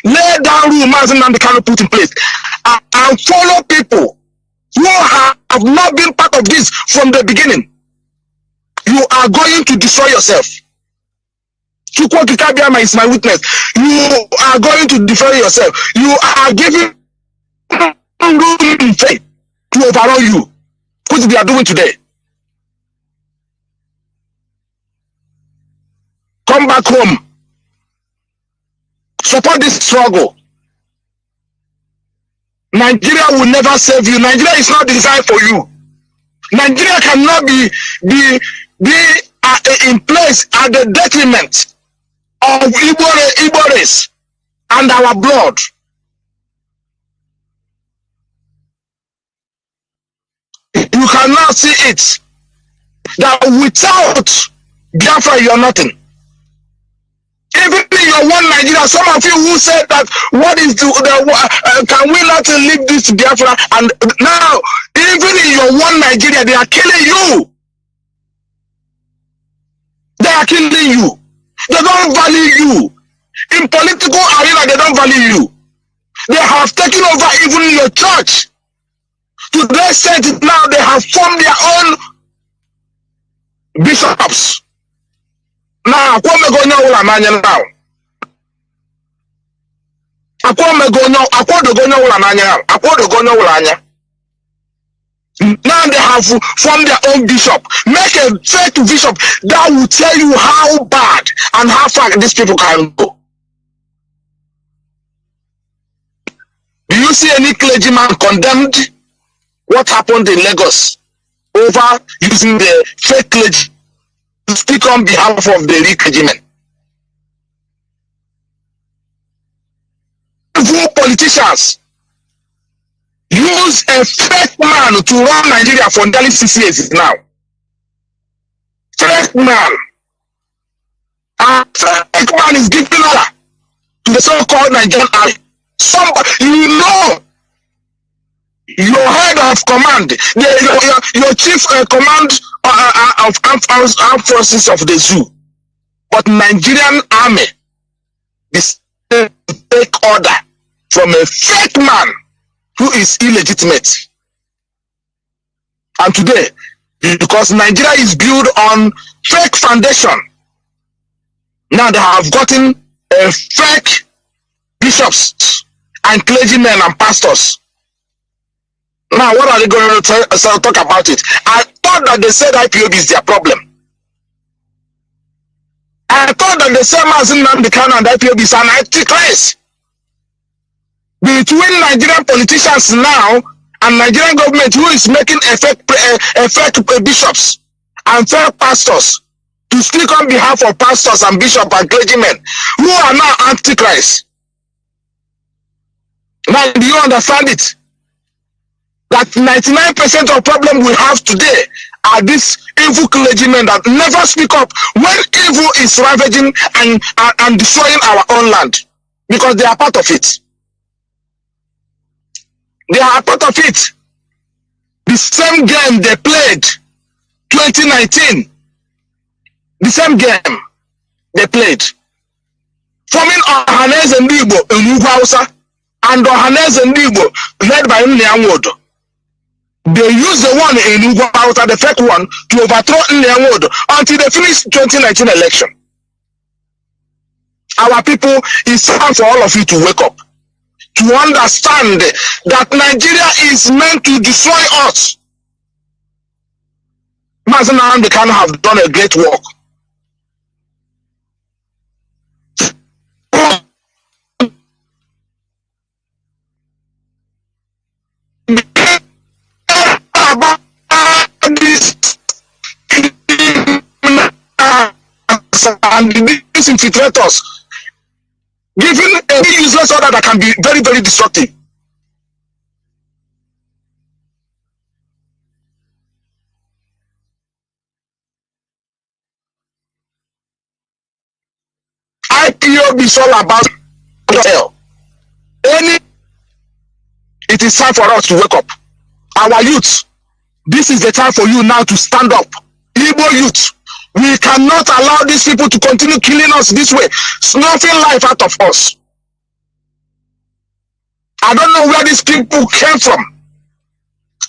lay down rule Mazen Nnamdi Kanu put in place and follow people who have not been part of this from the beginning, you are going to destroy yourself. Chukwu Kikabiama is my witness. You are going to destroy yourself. You are giving room in faith to overrule you, which they are doing today. Come back home. Support this struggle. Nigeria will never save you. Nigeria is not designed for you. Nigeria cannot be in place at the detriment of Igbo race and our blood. You cannot see it that without Biafra you are nothing. Even in your one Nigeria, some of you who said that what is can we not leave this Biafra? And now, even in your one Nigeria, they are killing you. They are killing you. They don't value you. In political arena, they don't value you. They have taken over even your church. To the extent now they have formed their own bishops. Now, now. Now they have formed their own bishop. Make a fake bishop that will tell you how bad and how far these people can go. Do you see any clergyman condemned what happened in Lagos over using the fake clergy to speak on behalf of the real clergymen? Evil politicians use a fake man to run Nigeria for nearly 6 years now. Fake man. And fake man is giving order to the so-called Nigerian army Somebody, your head of command, your chief command of armed forces of the zoo, but Nigerian army is take order from a fake man who is illegitimate. And today, because Nigeria is built on fake foundation, now they have gotten a fake bishops and clergymen and pastors. Now, what are they going to talk about it? I thought that they said IPOB is their problem. I thought that they said Mazin Namdekan and IPOB is an antichrist. Between Nigerian politicians now and Nigerian government, who is making effect bishops and fake pastors to speak on behalf of pastors and bishops and clergymen who are now antichrists. Now, do you understand it? That 99% of problem we have today are these evil clergymen that never speak up when evil is ravaging and destroying our own land, because they are part of it. They are part of it. The same game they played 2019, the same game they played, forming Ohaneze Ndigbo in Ugwu Hausa and Ohaneze Ndigbo led by Nnianwodo. They used the one in Ugwu Hausa, the fake one, to overthrow Nnianwodo until they finished 2019 election. Our people, it's time for all of you to wake up, to understand that Nigeria is meant to destroy us. Mazen Namdekan have done a great work. And these infiltrators giving a useless order that can be very, very destructive. IPOB is all about it is time for us to wake up. Our youth, this is the time for you now to stand up. Igbo youth, we cannot allow these people to continue killing us this way, snuffing life out of us. I don't know where these people came from.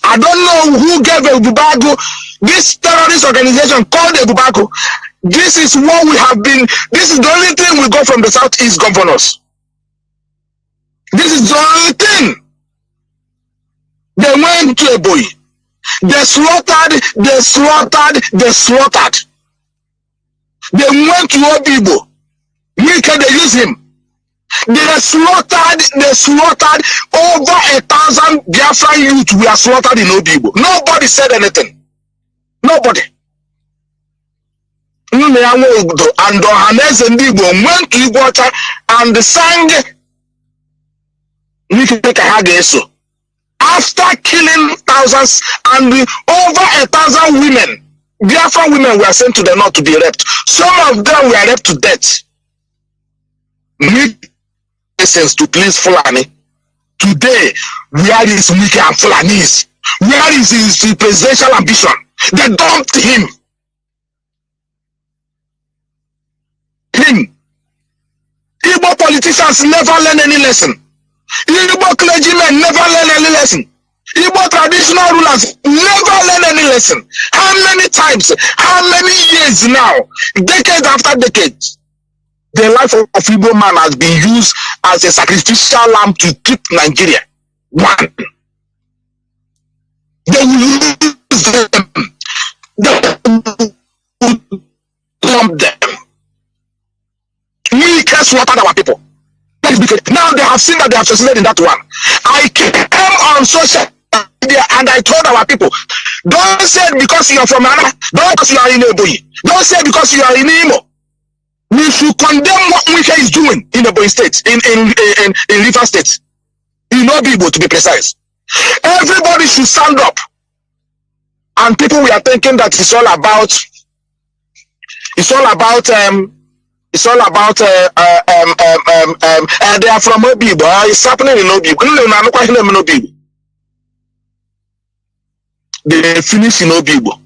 I don't know who gave Ebubago this terrorist organization called Ebubago. This is what we have been. This is the only thing we got from the Southeast governors. This is the only thing. They went to a boy. They slaughtered. They went to Obibo. They use him. They slaughtered over 1,000 Biafran youth were slaughtered in Obibo. Nobody said anything. Nobody. And Ohaneze Ndigbo went to Igwota and sang after killing thousands, and over 1,000 women, Biafran women, were sent to the north to be raped. Some of them were raped to death. Sense to please Fulani. Today, where is Mike and Fulani's? Where is his presidential ambition? They dumped him. Igbo politicians never learn any lesson. Igbo clergymen never learn any lesson. Igbo traditional rulers never learn any lesson. How many times, how many years now, decade after decade, the life of Igbo man has been used as a sacrificial lamb to keep Nigeria one. They will lose them. They will dump them. We can slaughter our people. Now they have seen that they have succeeded in that one. I came on social media and I told our people, don't say because you are from Anna, don't because you are in Ebonyi, don't say because you are in Imo. We should condemn what Wike is doing in Ebonyi State, in River State, in Obibo to be precise. Everybody should stand up. And people, we are thinking that it's all about It's all about they are from Obibo. It's happening in Obibo. They finish in Obibo.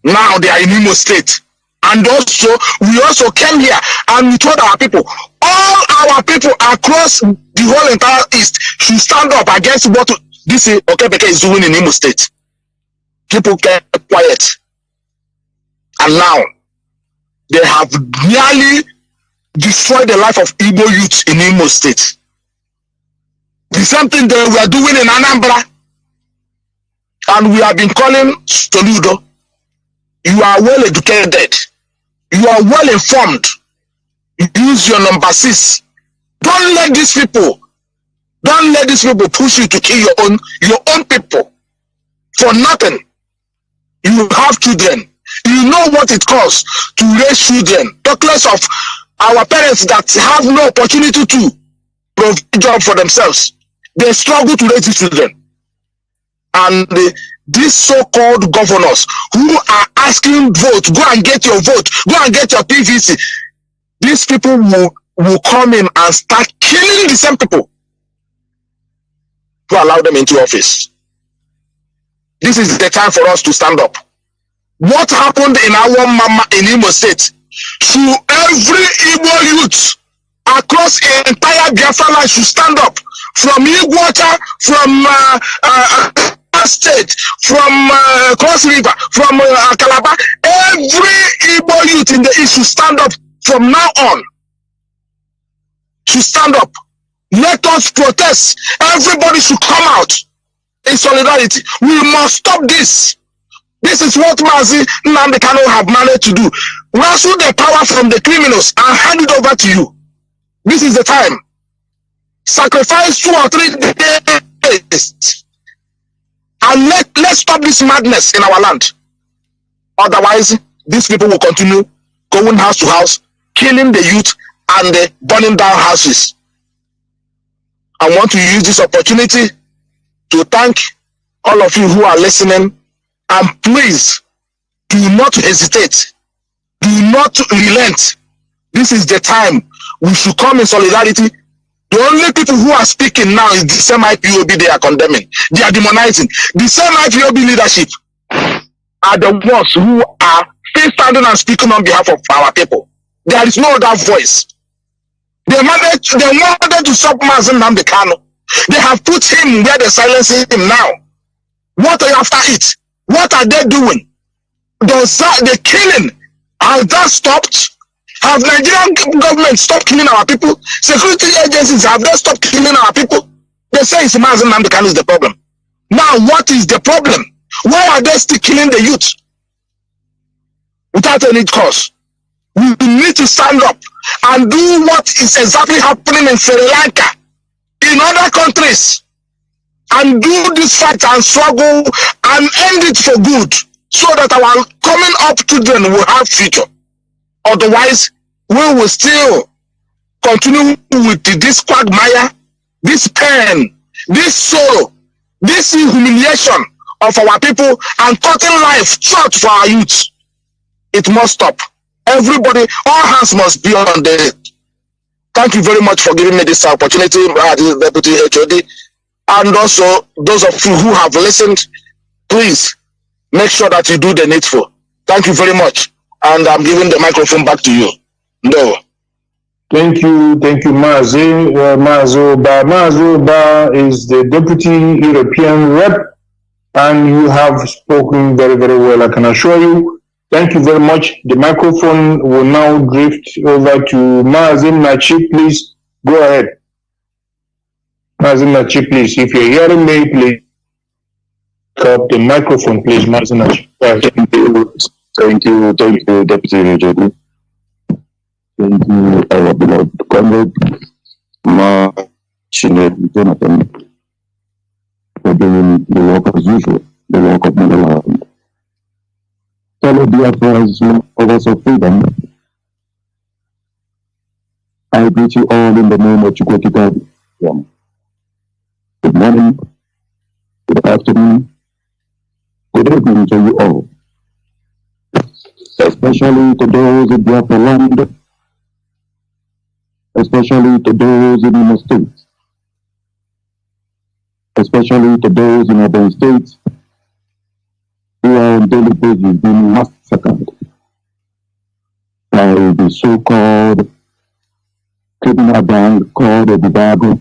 Now they are in Imo State. And also, we also came here and we told our people, all our people across the whole entire East should stand up against what this Okebeke is doing in Imo State. People kept quiet. And now, they have nearly destroyed the life of Igbo youth in Imo State. The same thing that we are doing in Anambra. And we have been calling Soludo. You are well educated. You are well informed. Use your number 6. Don't let these people push you to kill your own people for nothing. You have children. You know what it costs to raise children. Talk less of our parents that have no opportunity to provide a job for themselves. They struggle to raise these children. And these so-called governors who are asking vote, go and get your vote, go and get your PVC. These people will come in and start killing the same people who allow them into office. This is the time for us to stand up. What happened in our mama in Imo State to every Igbo youth across the entire Biafra land should stand up. From Iguacha, from State, from Cross River, from Calabar, every Igbo youth in the East should stand up from now on. Should stand up. Let us protest. Everybody should come out in solidarity. We must stop this. This is what Mazi Nnamdi Kanu have managed to do. Wrestle the power from the criminals and hand it over to you. This is the time. Sacrifice 2 or 3 days. And let's stop this madness in our land. Otherwise, these people will continue going house to house, killing the youth and burning down houses. I want to use this opportunity to thank all of you who are listening. And please, do not hesitate. Do not relent. This is the time we should come in solidarity. The only people who are speaking now is the same IPOB they are condemning. They are demonizing. The same IPOB leadership are the ones who are still standing and speaking on behalf of our people. There is no other voice. They wanted to stop Mazi Nnamdi Kanu. They have put him where they're silencing him now. What are after it? What are they doing? The killing, has that stopped? Have Nigerian government stopped killing our people? Security agencies, have they stopped killing our people? They say it's Mazi Nnamdi Kanu is the problem. Now, what is the problem? Why are they still killing the youth? Without any cause. We need to stand up and do what is exactly happening in Sri Lanka, in other countries, and do this fight and struggle and end it for good, so that our coming up children will have future. Otherwise, we will still continue with this quagmire, this pain, this sorrow, this humiliation of our people, and cutting life short for our youth. It must stop. Everybody, all hands must be on the. Thank you very much for giving me this opportunity, Deputy HOD. And also, those of you who have listened, please make sure that you do the needful. Thank you very much. And I'm giving the microphone back to you. No. Thank you, Mazi. Mazi Oba. Mazi Oba is the Deputy European Rep, and you have spoken very, very well, I can assure you. Thank you very much. The microphone will now drift over to Mazi Nachi. Please go ahead. Mazi Nachi, please. If you're hearing me, please up the microphone, please, Mazi Nachi. Thank you, Deputy HOD. Thank you, our beloved comrade, Ma Chined Jonathan, for doing the work as usual, the work of motherland. Fellow Biafrans, lovers of freedom, I greet you all in the name of Chukwokika. Good morning, good afternoon, good evening to you all, especially to those in Biafra land especially to those in Imo State, especially to those in urban states who are on daily basis being massacred by the so-called criminal gang called Obidago.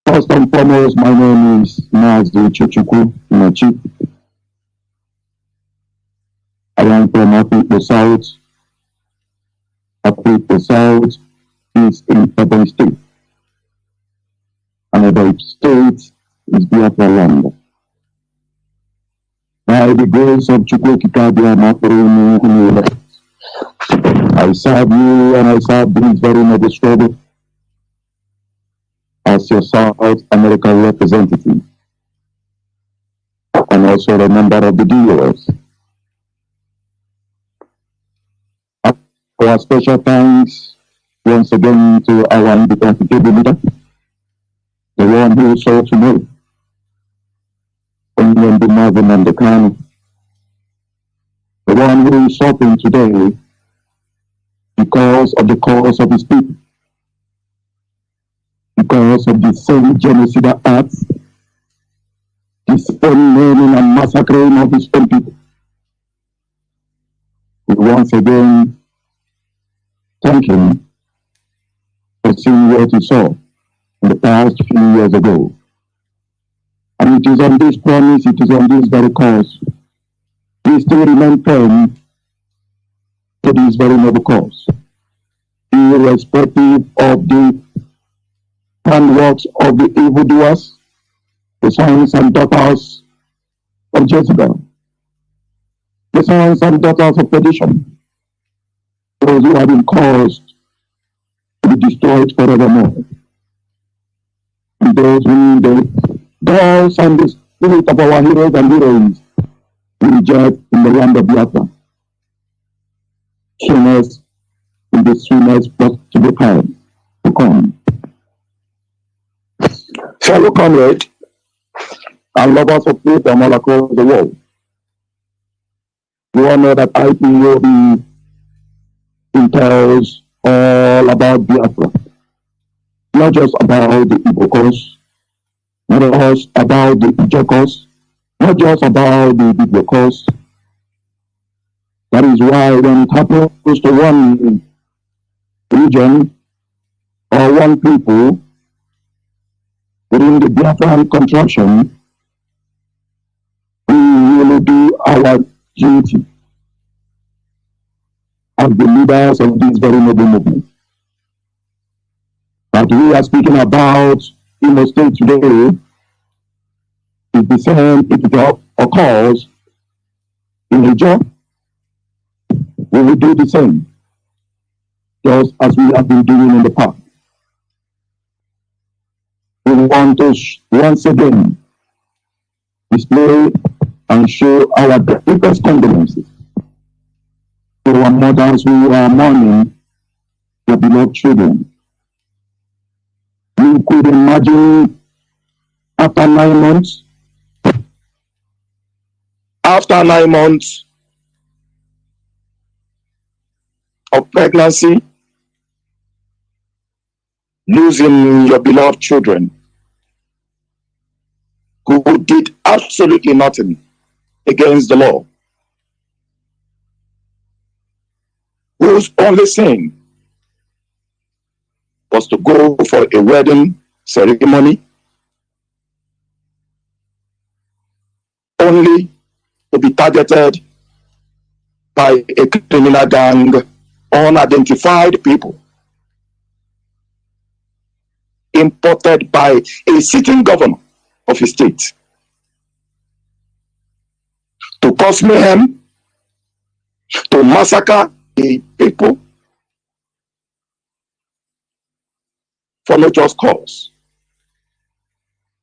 First and foremost, my name is Mazi Chuchukwu Machi. I am from Afikpo South. Afikpo South is in urban state. And urban state is Biafra land. By the grace of Chukwu Kikabia Makuruni, I serve you and I serve this very noble struggle as your South American representative and also a member of the DOS. Our special thanks once again to our indefatigable leader, the one who sought to know only the Marvin and the Khan, the one who is suffering today because of the cause of his people, because of the same genocidal acts, the same naming and massacring of his own people. We once again thank him for seeing what he saw in the past few years ago. And it is on this promise, it is on this very cause, we still remain firm to this very noble cause, irrespective of the handworks of the evildoers, the sons and daughters of Jezebel, the sons and daughters of perdition, those who have been caused to be destroyed forevermore. And those whom the gods and the spirit of our heroes and heroines reject in the land of Biafra, soonest in the soonest possible time to come. Fellow comrades and lovers of faith from all across the world, you all know that IPOB entails all about Biafra, not just about the Igbo cause, not just about the Ijaw cause, not just about the Igbo cause. That is why when it happens to one region or one people within the Biafran contraction, we will do our duty as the leaders of this very noble movement. But we are speaking about Imo State today is the same if it occurs in Ijaw, we will do the same, just as we have been doing in the past. We want to once again display and show our deepest condolences to our mothers who are mourning their beloved children. You could imagine after 9 months of pregnancy, losing your beloved children who did absolutely nothing against the law, whose only sin was to go for a wedding ceremony, only to be targeted by a criminal gang, unidentified people, imported by a sitting governor of a state to cause mayhem, to massacre a people for no just cause,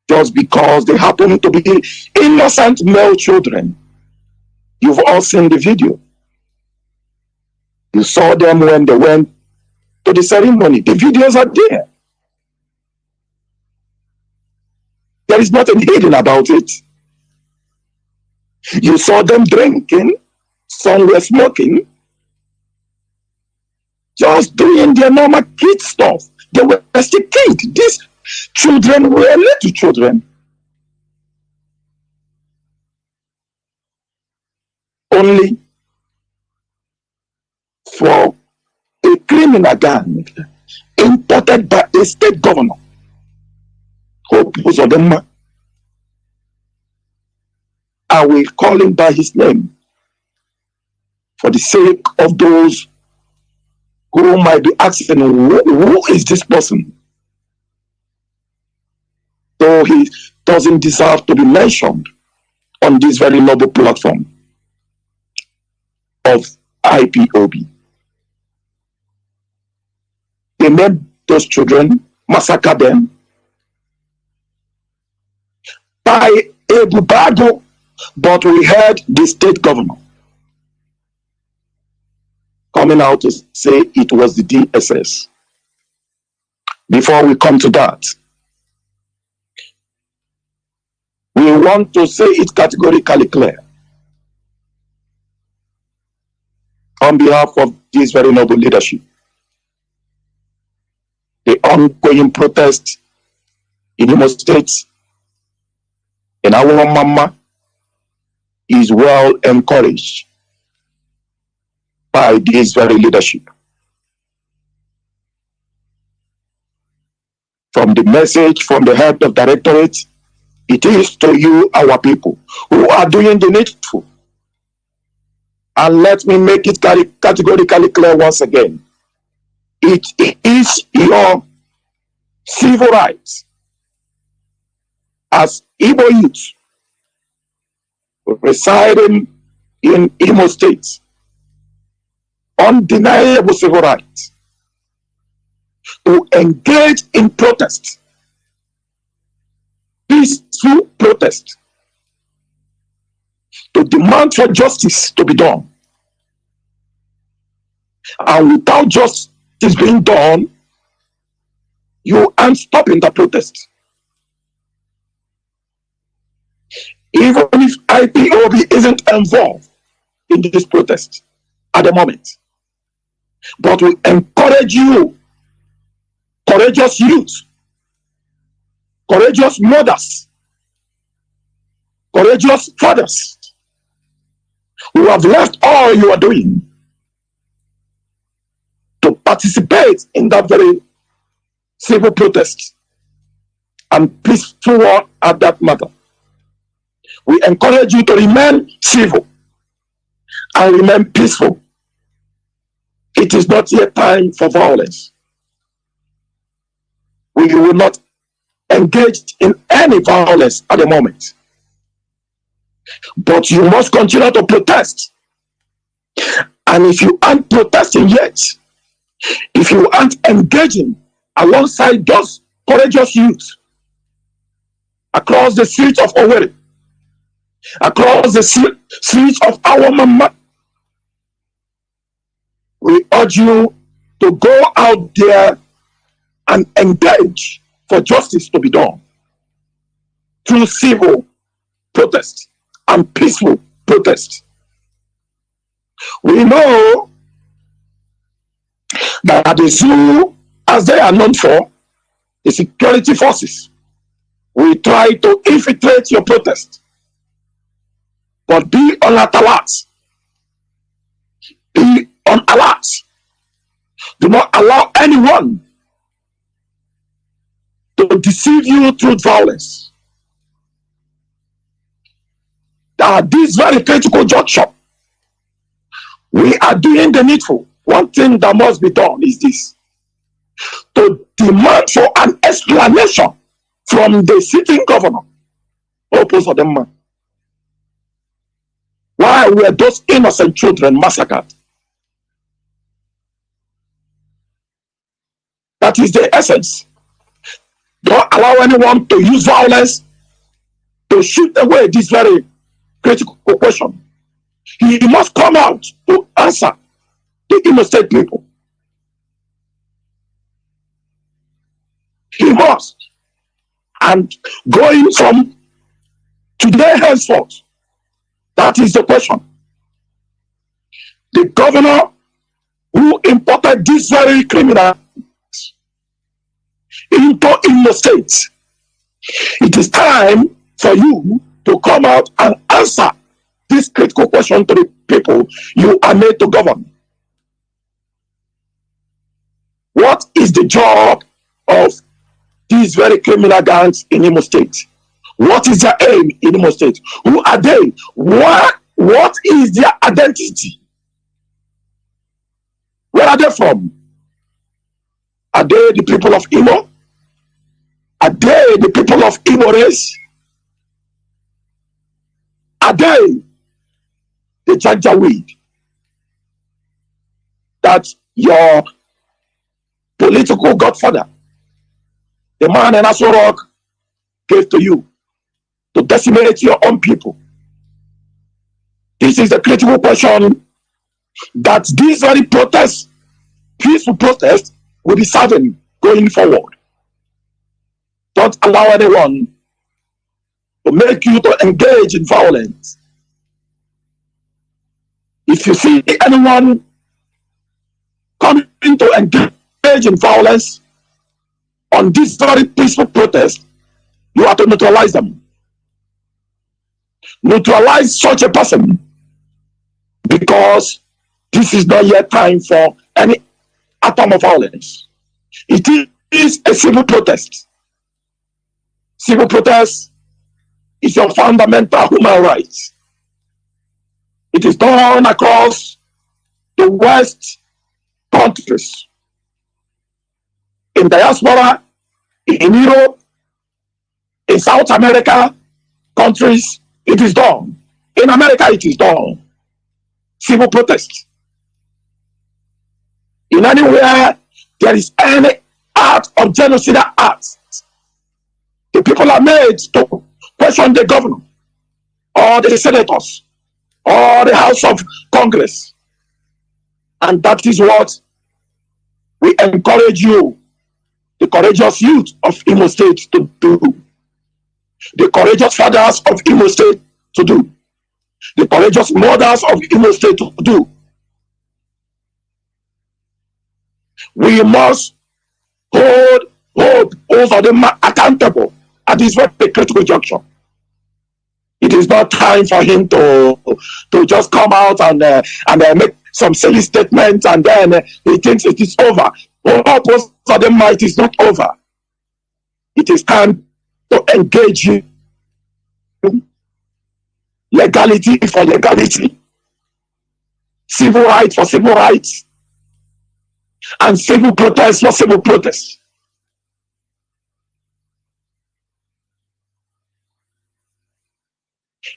just because they happen to be innocent male children. You've all seen the video. You saw them when they went to the ceremony. The videos are there. There is nothing hidden about it. You saw them drinking, some were smoking, just doing their normal kid stuff. They were still kids. These children were little children. Only for a criminal gang imported by a state governor, Hope Uzodinma, I will call him by his name for the sake of those who might be asking, who is this person? Though he doesn't deserve to be mentioned on this very noble platform of IPOB. They made those children, massacre them by a bubago, but we heard the state governor coming out to say it was the DSS. Before we come to that, we want to say it categorically clear on behalf of this very noble leadership. The ongoing protest in Imo State, in our mama, is well encouraged by this very leadership. From the message from the head of directorate, it is to you, our people, who are doing the needful. And let me make it categorically clear once again. It is your civil rights as Igbo youth residing in Imo State, undeniable civil rights, to engage in protest, peaceful protest, to demand for justice to be done. And without justice being done, you aren't stopping the protest. Even if IPOB isn't involved in this protest at the moment. But we encourage you, courageous youth, courageous mothers, courageous fathers, who have left all you are doing to participate in that very civil protest and peaceful war at that matter. We encourage you to remain civil and remain peaceful. It is not yet time for violence. We will not engage in any violence at the moment. But you must continue to protest. And if you aren't protesting yet, if you aren't engaging alongside those courageous youth across the streets of Owerri, across the streets of our mama, we urge you to go out there and engage for justice to be done through civil protest and peaceful protest. We know that at the zoo, as they are known for, the security forces will try to infiltrate your protest. But be on alert. Be on alert. Do not allow anyone to deceive you through violence. At this very critical juncture, we are doing the needful. One thing that must be done is this: to demand for an explanation from the sitting governor, Opus Odemma. Why were those innocent children massacred? That is the essence. Don't allow anyone to use violence to shoot away this very critical question. He must come out to answer the innocent people. He must. And going from today henceforth, that is the question. The governor who imported this very criminal into Imo State. It is time for you to come out and answer this critical question to the people you are made to govern. What is the job of these very criminal gangs in Imo State? What is their aim in Imo State? Who are they? What is their identity? Where are they from? Are they the people of Imo? Are they the people of Imo race? Are they the Janjaweed that your political godfather, the man in Aso Rock, gave to you to decimate your own people? This is the critical question that these very protests, peaceful protests, will be serving going forward. Don't allow anyone to make you to engage in violence. If you see anyone coming to engage in violence on this very peaceful protest, you have to neutralize them. Neutralize such a person, because this is not yet time for any atom of violence. It is a civil protest. Civil protest is your fundamental human rights. It is done across the West countries, in diaspora, in Europe, in South America countries. It is done. In America, it is done. Civil protest. In anywhere there is any act of genocidal acts, the people are made to question the governor or the senators or the House of Congress. And that is what we encourage you, the courageous youth of Imo State, to do. The courageous fathers of Imo State to do. The courageous mothers of Imo State to do. We must hold over them accountable at this very critical juncture. It is not time for him to just come out and make some silly statements and then he thinks it is over. Hope for the might is not over. It is time to engage you. Legality for legality, civil rights for civil rights, and civil protest for civil protest.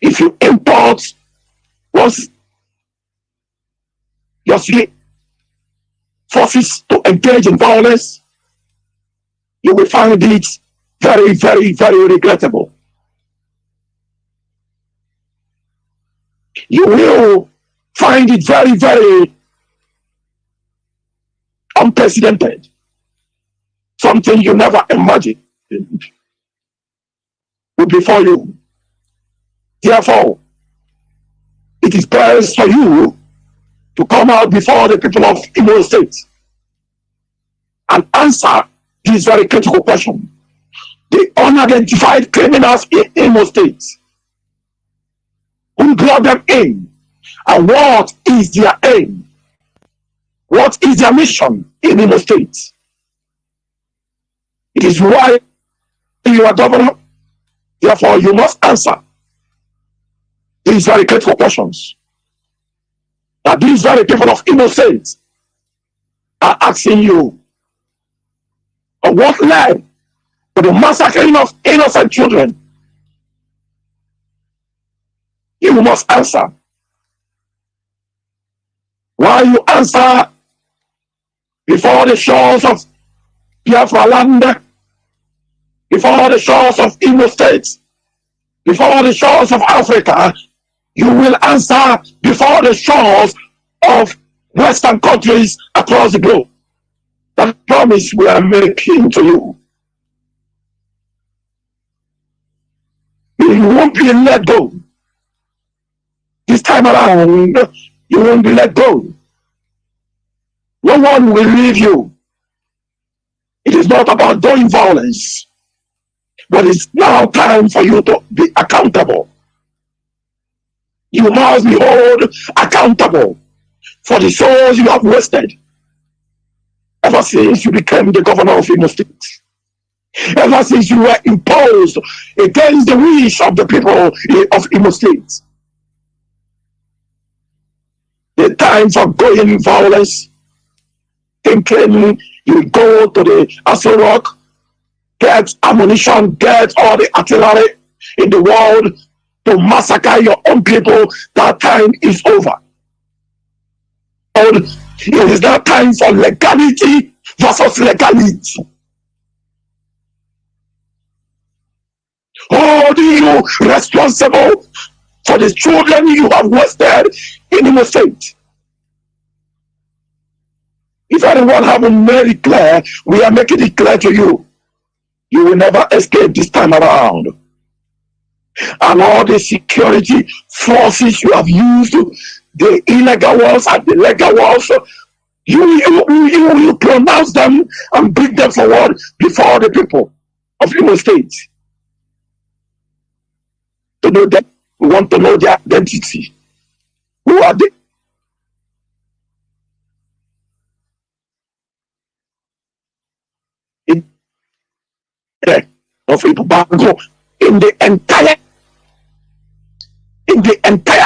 If you import once your city forces to engage in violence, you will find it very, very, very regrettable. You will find it very, very unprecedented. Something you never imagined would befall you. Therefore, it is best for you to come out before the people of Imo State and answer this very critical question. The unidentified criminals in Imo State, who brought them in, and what is their aim? What is their mission in Imo State? It is why you are governor. Therefore, you must answer these very critical questions that these very people of Imo State are asking you. On what led to the massacring of innocent children? You must answer. While you answer before the shores of Biafra land, before the shores of Imo State, before the shores of Africa, you will answer before the shores of Western countries across the globe. That promise we are making to you. You won't be let go. This time around, you won't be let go. No one will leave you. It is not about doing violence, but it's now time for you to be accountable. You must be held accountable for the souls you have wasted ever since you became the governor of Imo State. Ever since you were imposed against the wish of the people of Imo State. The time for going violence, thinking you go to the Aso Rock, get ammunition, get all the artillery in the world to massacre your own people, that time is over. It is now time for legality versus legality. Holding you responsible for the children you have wasted in Imo State. If anyone haven't made it clear, we are making it clear to you. You will never escape this time around. And all the security forces you have used, the illegal ones and the legal ones, you will pronounce them and bring them forward before the people of Imo State. To know them, we want to know their identity. Who are they? Of Ipob in the entire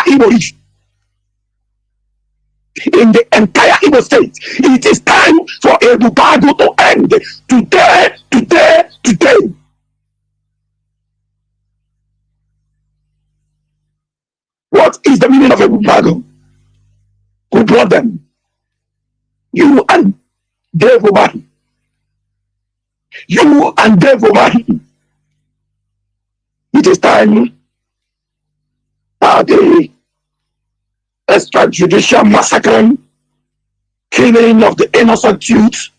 Imo region, in the entire Imo State. It is time for Ipob to end today. What is the meaning of Ipob? Who brought them? You and Dave Omahi. You and Dave Omahi. It is time the extrajudicial massacring, killing of the innocent youth,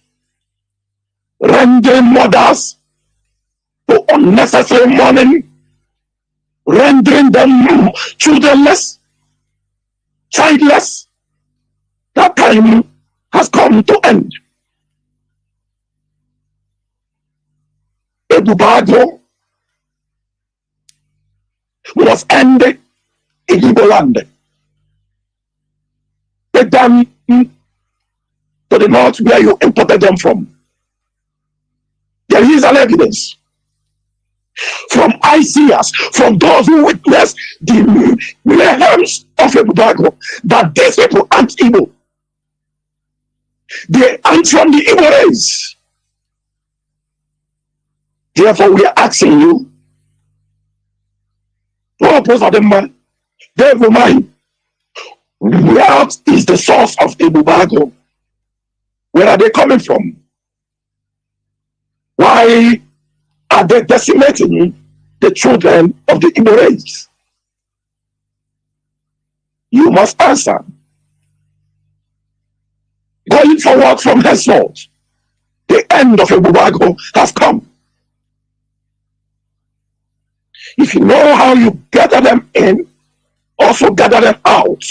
rendering mothers to unnecessary mourning, rendering them childrenless, childless. That time has come to end. Ipob was ended in Igbo land. Take them to the north where you imported them from. There is an evidence from ICS, from those who witnessed the mayhems of Ipob, that these people aren't Igbo. They aren't from the Igbo race. Therefore, we are asking you, what was the man? Dave Omahi, where is the source of Ipob? Where are they coming from? Why are they decimating the children of the Igbo race? You must answer. Going forward from henceforth, the end of Ipob has come. If you know how you gather them in, also gather them out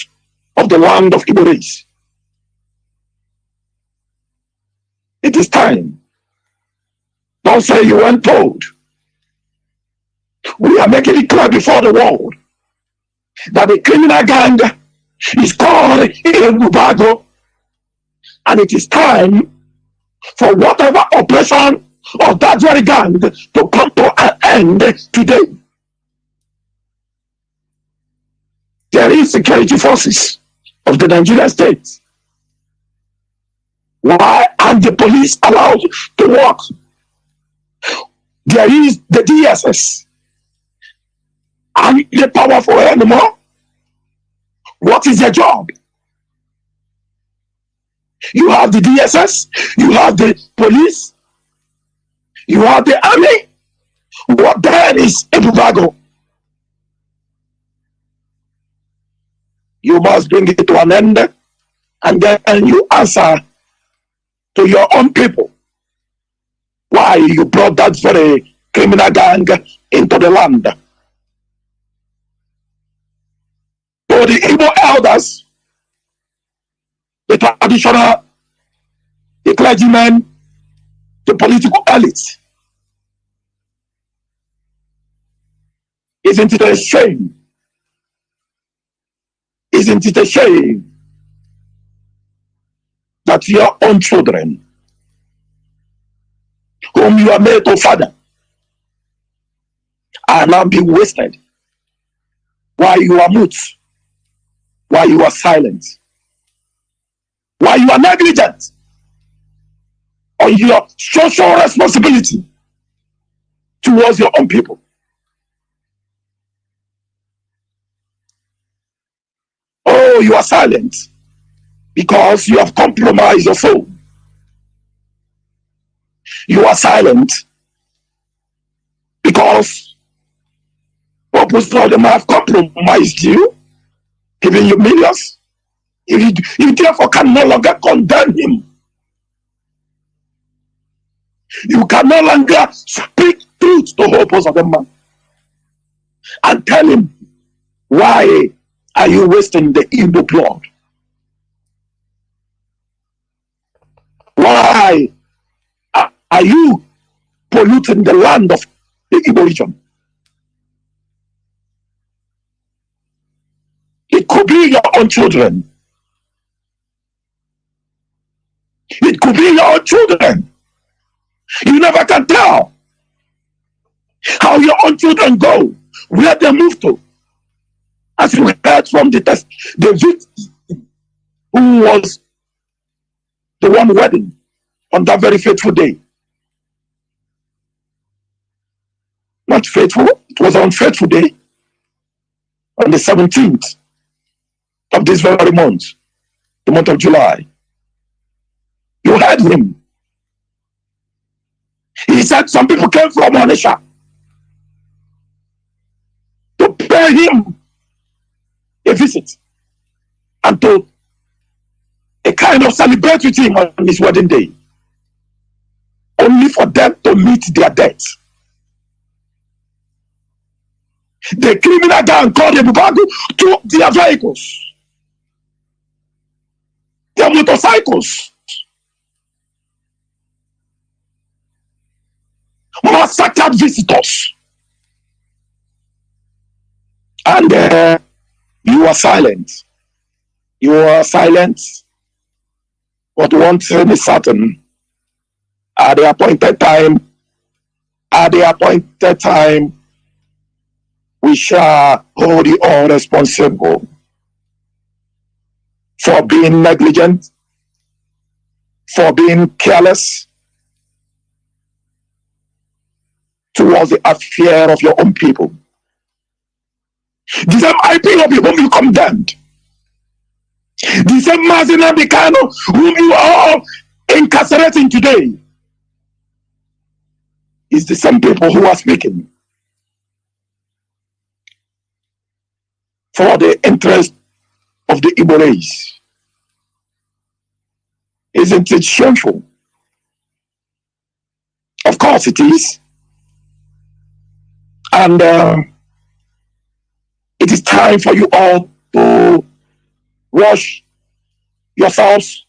of the land of Igbo race. It is time. Don't say you weren't told. We are making it clear before the world that the criminal gang is called Ipob, and it is time for whatever oppression of that very gang to come to an end today. There is security forces of the Nigerian state. Why aren't the police allowed to work? There is the DSS. Aren't they powerful anymore? What is their job? You have the DSS, you have the police, you have the army. What then is Ipob? You must bring it to an end and then you answer to your own people why you brought that very criminal gang into the land. So the Igbo elders, the traditional the clergymen, the political elites. Isn't it a shame? Isn't it a shame that your own children, whom you are made to father, are now being wasted while you are mute, while you are silent, while you are negligent on your social responsibility towards your own people? Oh, you are silent because you have compromised your soul. You are silent because purpose of them have compromised you, giving you millions. You therefore can no longer condemn him. You can no longer speak truth to purpose of the man and tell him, why are you wasting the Igbo blood? Why are you polluting the land of the Igbo region? It could be your own children. It could be your own children. You never can tell how your own children go, where they move to. As you heard from the victim who was the one wedding on that very fateful day. Not faithful, it was an unfaithful day on the 17th of this very month, the month of July. You heard him. He said some people came from Onisha to pay him a visit and to a kind of celebrate with him on his wedding day, only for them to meet their death. The criminal gang called the Bubagu took their vehicles, their motorcycles, massacred visitors, and you are silent. You are silent. But one thing is certain: at the appointed time, we shall hold you all responsible for being negligent, for being careless towards the affair of your own people. The same ipob whom you condemned, the same Mazina Bikano whom you are incarcerating today, is the same people who are speaking for the interest of the Igbo race. Isn't it shameful? Of course it is. And it is time for you all to wash yourselves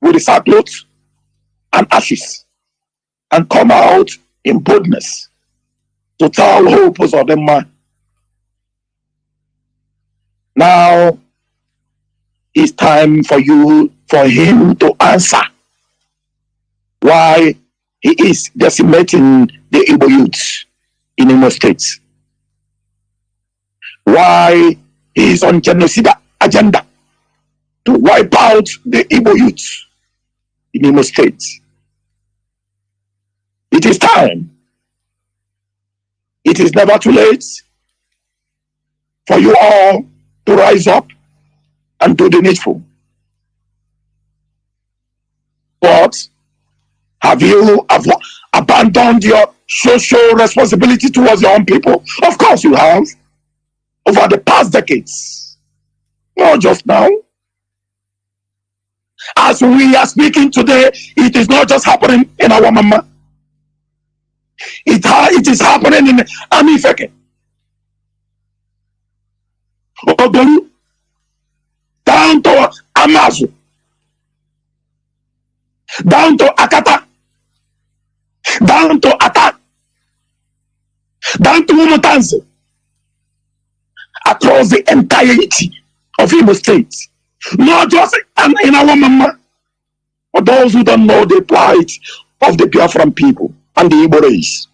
with the sackcloth and ashes and come out in boldness to tell hope of the man. Now it's time for him to answer why he is decimating the Igbo youth in Imo State. Why he is on genocide agenda to wipe out the Igbo youth in Imo State. It is time. It is never too late for you all to rise up and do the needful. But have you abandoned your social responsibility towards your own people? Of course you have. Over the past decades. Not just now. As we are speaking today, it is not just happening in our mama. It is happening in Amifeke, Ogoru, down to Amazu. down to Akata, down to Atak, down to Umutanzi, across the entirety of Imo State. Not just in our mama, but those who don't know the plight of the Biafran people and the Igbo race.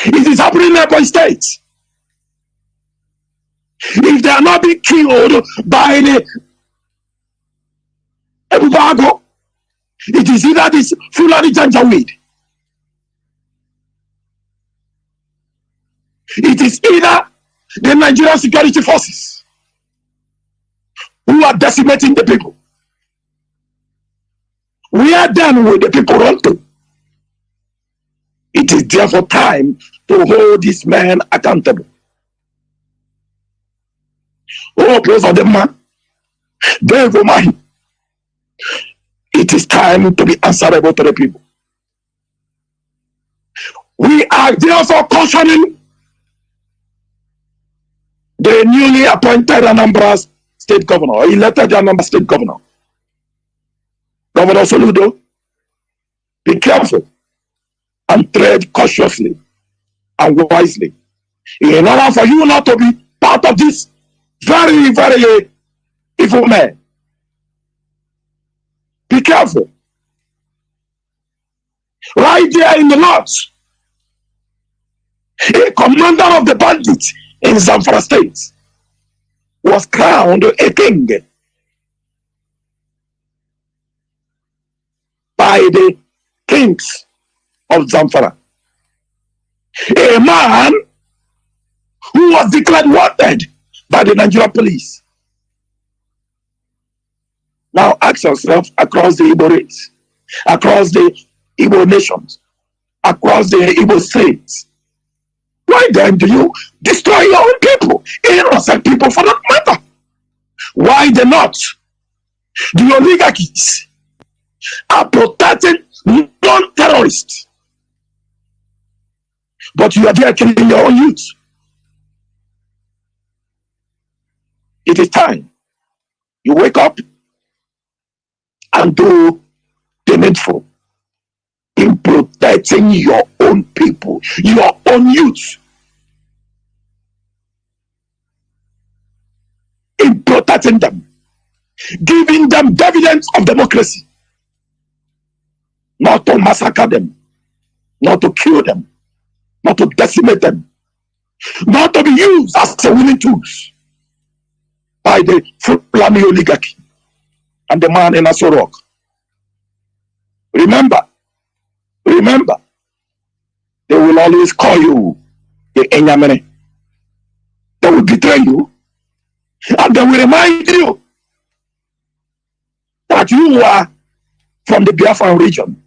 It is happening in every state. If they are not being killed by the Ebubago, it is either this Fulani Janjaweed. It is either the Nigerian security forces who are decimating the people. We are done with the people run to. It is therefore time to hold this man accountable. Oh, praise of the man. Therefore, man, it is time to be answerable to the people. We are therefore cautioning the newly appointed Anambra State Governor, or elected Anambra State Governor, Governor Soludo, be careful and tread cautiously and wisely in order for you not to be part of this very, very evil man. Be careful. Right there in the north, a commander of the bandits in Zamfara State was crowned a king by the kings of Zamfara. A man who was declared wanted by the Nigerian police. Now ask yourself, across the Igbo race, across the Igbo nations, across the Igbo states, why then do you destroy your own people, innocent people for that matter? Why the not? The oligarchies are protecting non-terrorists, but you are there killing your own youth. It is time you wake up and do the needful in protecting your own people, your own youth, in protecting them, giving them dividends of democracy, not to massacre them, not to kill them, not to decimate them, not to be used as a willing tools by the Fulani oligarchy and the man in Asorok. Remember, they will always call you the Enyamene. They will betray you, and they will remind you that you are from the Biafran region.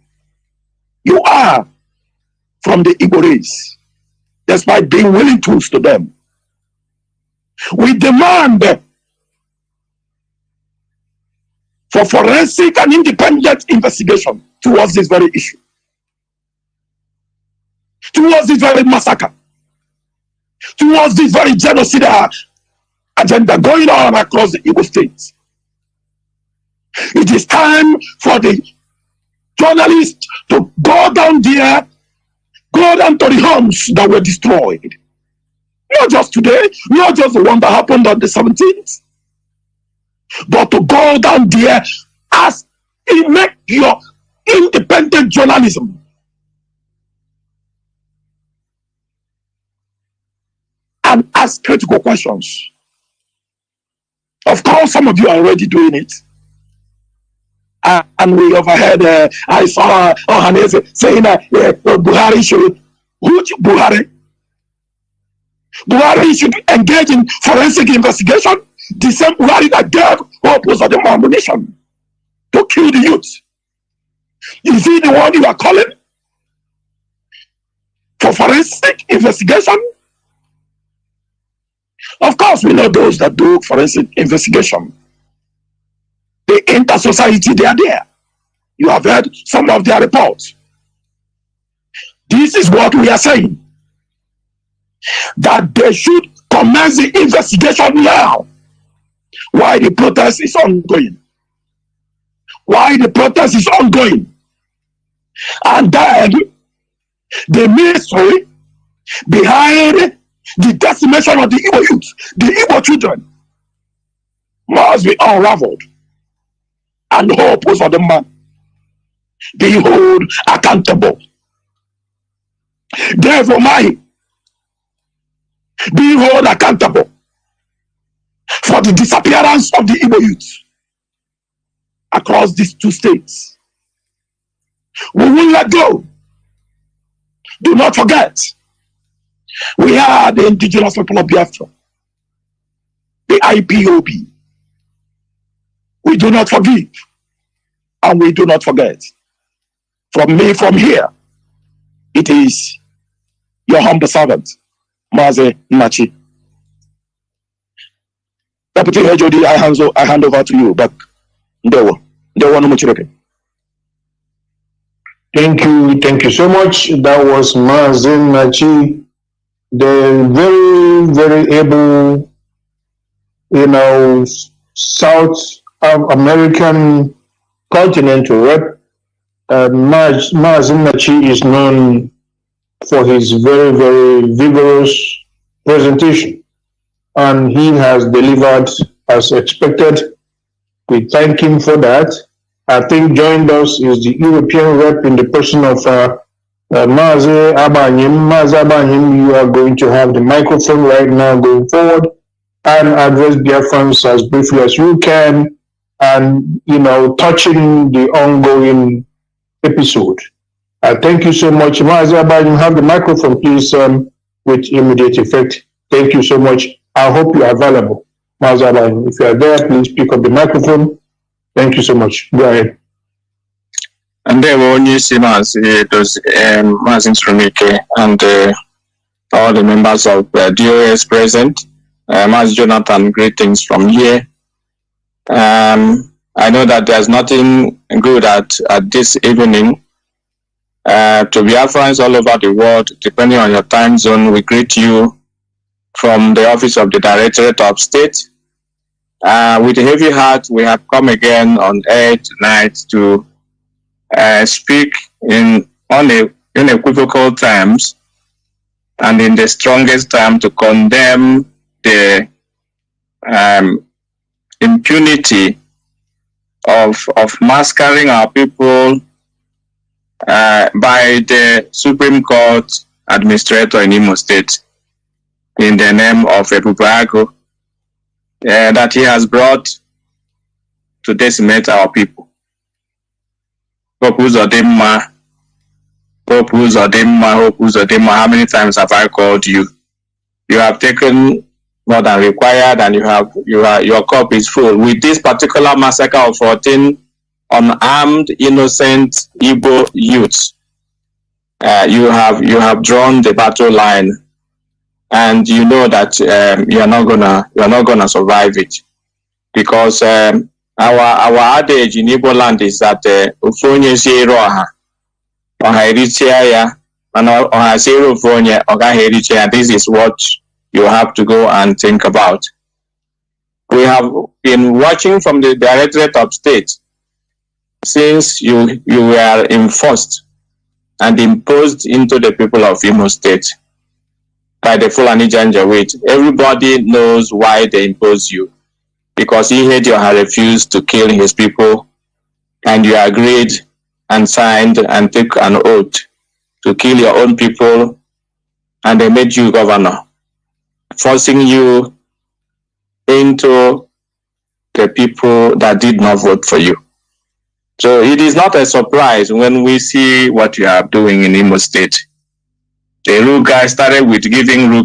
You are from the Igbo race, despite being willing tools to them. We demand for forensic and independent investigation towards this very issue, towards this very massacre, towards this very genocidal agenda going on across the Igbo states. It is time for the journalists to go down there, go down to the homes that were destroyed. Not just today, not just the one that happened on the 17th, but to go down there as you make your independent journalism. And ask critical questions. Of course, some of you are already doing it. And we overheard, I saw Ohanese saying that Buhari should, which Buhari? Buhari should engage in forensic investigation. The same Buhari that gave Opus of the ammunition to kill the youth. Is he the one you are calling for forensic investigation? Of course, we know those that do forensic investigation. The inter-society, they are there. You have heard some of their reports. This is what we are saying. That they should commence the investigation now while the protest is ongoing. while the protest is ongoing. And then the mystery behind the decimation of the Igbo youth, the Igbo children, must be unraveled. And hope for the man be held accountable. Therefore, be held accountable for the disappearance of the Igbo youth across these two states. We will let go. Do not forget, we are the indigenous people of Biafra, the IPOB. We do not forgive and we do not forget. From here, it is your humble servant, Mazi Nachi. Deputy HOD, I hand over to you, but thank you so much. That was Mazi Nachi, the very, very able, South American continental rep. Mazi Nachi is known for his very, very vigorous presentation, and he has delivered as expected. We thank him for that. I think joined us is the European rep in the person of Mazi Abanyim. Mazi Abanyim, you are going to have the microphone right now going forward and address Biafrans as briefly as you can, and touching the ongoing episode. Thank you so much. Mazi Abanyim, have the microphone, please, with immediate effect. Thank you so much. I hope you are available. Mazi Abanyim, if you are there, please pick up the microphone. Thank you so much. Go ahead. And there were only those Mazin Srumike and all the members of DOS present. Maz Jonathan, greetings from here. I know that there's nothing good at this evening. To Biafrans all over the world, depending on your time zone, we greet you from the office of the Directorate of State. With a heavy heart, we have come again on air tonight to speak in unequivocal terms and in the strongest term to condemn the impunity of massacring our people by the Supreme Court administrator in Imo State in the name of Ebubago that he has brought to decimate our people. Hope Uzodimma, how many times have I called you? You have taken more than required, and your cup is full. With this particular massacre of 14 unarmed, innocent Igbo youths, you have drawn the battle line, and you know that you are not gonna survive it, because our adage in Igbo land is that ufonye siero oha erichia ya and oha siero ufonye oga erichia. This is what you have to go and think about. We have been watching from the Directorate of State since you were enforced and imposed into the people of Imo State by the Fulani Janjaweed. Everybody knows why they imposed you. Because Ihedio had refused to kill his people, and you agreed and signed and took an oath to kill your own people, and they made you governor, forcing you into the people that did not vote for you. So it is not a surprise when we see what you are doing in Imo State. The Ruga started with giving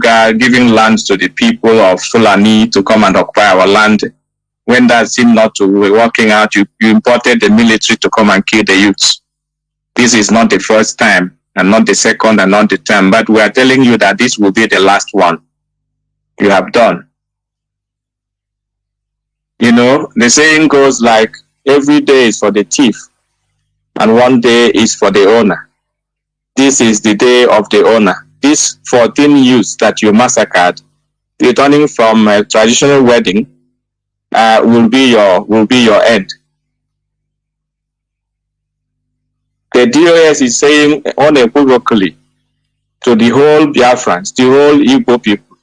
land to the people of Fulani to come and occupy our land. When that seemed not to be working out, you imported the military to come and kill the youths. This is not the first time, and not the second, and not the third, but we are telling you that this will be the last one you have done. The saying goes like, every day is for the thief, and one day is for the owner. This is the day of the owner. These 14 youths that you massacred, returning from a traditional wedding, will be your end. The DOS is saying unequivocally to the whole Biafrans, the whole Igbo people,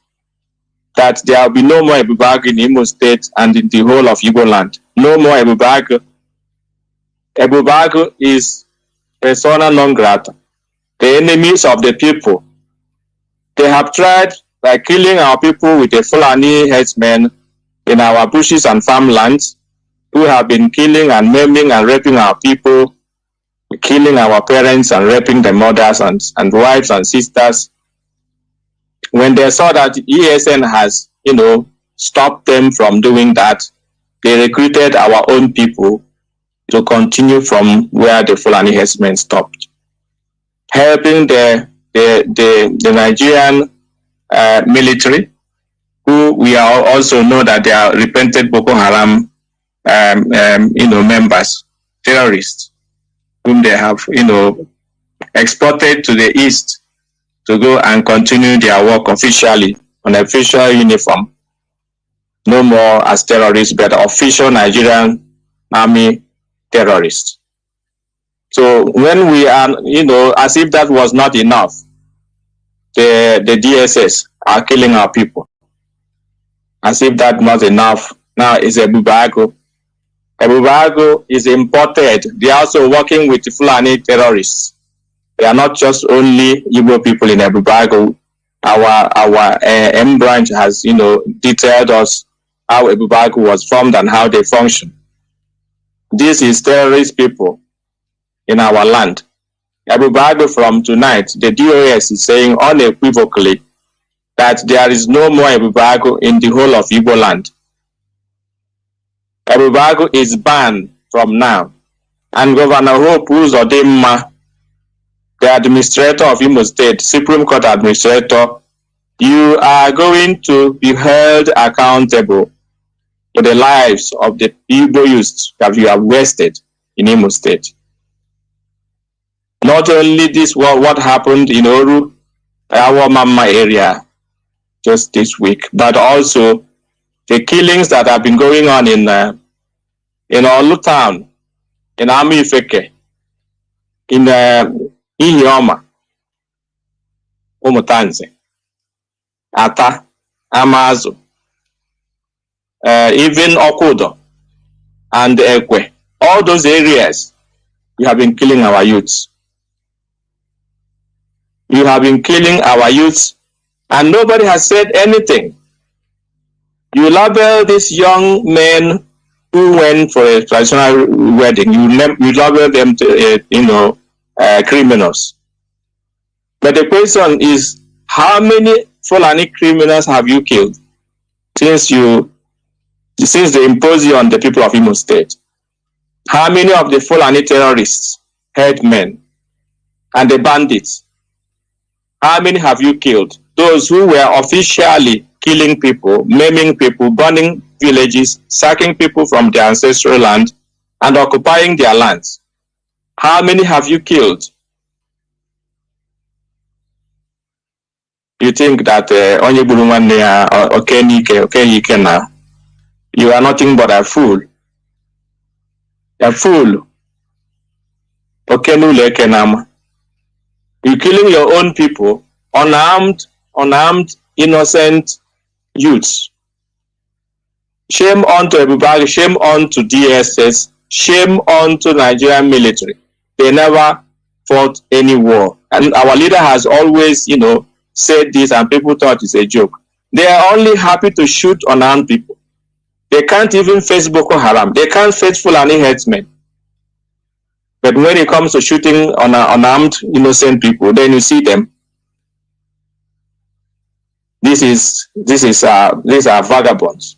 that there will be no more Ebubag in Imo State and in the whole of Igbo land. No more Ebubag. Ebubag is persona non grata. The enemies of the people. They have tried by killing our people with the Fulani headsmen in our bushes and farmlands, who have been killing and maiming and raping our people, killing our parents and raping the mothers and wives and sisters. When they saw that ESN has, stopped them from doing that, they recruited our own people to continue from where the Fulani herdsmen stopped, helping the Nigerian military, who we are also know that they are repentant Boko Haram, members, terrorists, whom they have, exported to the east to go and continue their work officially on official uniform. No more as terrorists, but official Nigerian army terrorists. So when we are, as if that was not enough, the DSS are killing our people. As if that's not enough, now it's Ebubago. Ebubago is imported. They are also working with Fulani terrorists. They are not just only Igbo people in Ebubago. Our M branch has, detailed us how Ebubago was formed and how they function. This is terrorist people in our land. Ebubago from tonight, the DOS is saying unequivocally that there is no more Ebubago in the whole of Igbo land. Ebubago is banned from now. And Governor Hope Uzodimma, the administrator of Imo State, Supreme Court administrator, you are going to be held accountable for the lives of the Igbo youths that you have wasted in Imo State. Not only this, what happened in Oru, our Mama area, just this week, but also the killings that have been going on in Olu town, in Amifeke, in Ihioma, Umutanze, Ata, Amazo, even Okudo and Ekwe. All those areas, you have been killing our youths. You have been killing our youths, and nobody has said anything. You label these young men who went for a traditional wedding. You label them to, criminals. But the question is, how many Fulani criminals have you killed since the imposition on the people of Imo State? How many of the Fulani terrorists, headmen, and the bandits, how many have you killed? Those who were officially killing people, maiming people, burning villages, sacking people from their ancestral land, and occupying their lands. How many have you killed? You think that you are nothing but a fool. A fool. You're killing your own people, unarmed, innocent youths. Shame on to everybody, shame on to DSS, shame on to Nigerian military. They never fought any war. And our leader has always, said this, and people thought it's a joke. They are only happy to shoot unarmed people. They can't even face Boko Haram. They can't face Fulani headsmen. But when it comes to shooting unarmed, innocent people, then you see them. These are vagabonds.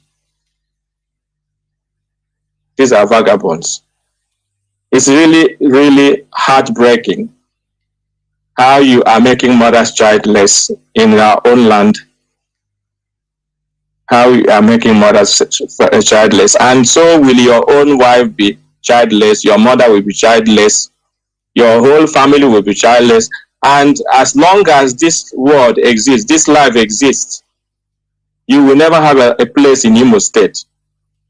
These are vagabonds. It's really, really heartbreaking how you are making mothers childless in our own land. How you are making mothers childless. And so will your own wife be childless, your mother will be childless, your whole family will be childless. And as long as this world exists, this life exists, you will never have a place in Imo State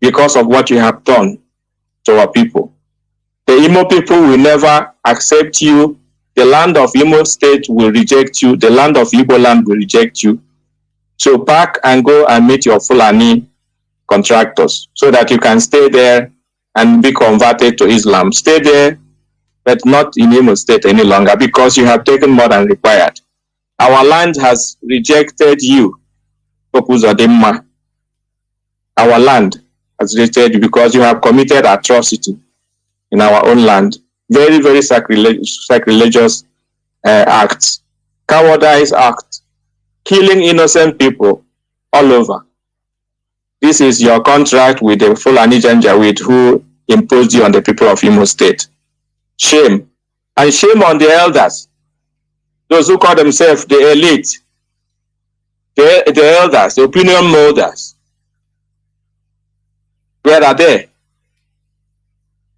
because of what you have done to our people. The Imo people will never accept you. The land of Imo State will reject you. The land of Igbo land will reject you. So pack and go and meet your Fulani contractors so that you can stay there and be converted to Islam. Stay there, but not in Imo State any longer because you have taken more than required. Our land has rejected you, Popuzodimma. Our land has rejected you because you have committed atrocity in our own land. Very, very sacrilegious acts. Cowardice act. Killing innocent people all over. This is your contract with the Fulani Janjaweed who imposed you on the people of Imo State. Shame. And shame on the elders. Those who call themselves the elite. The elders, the opinion molders. Where are they?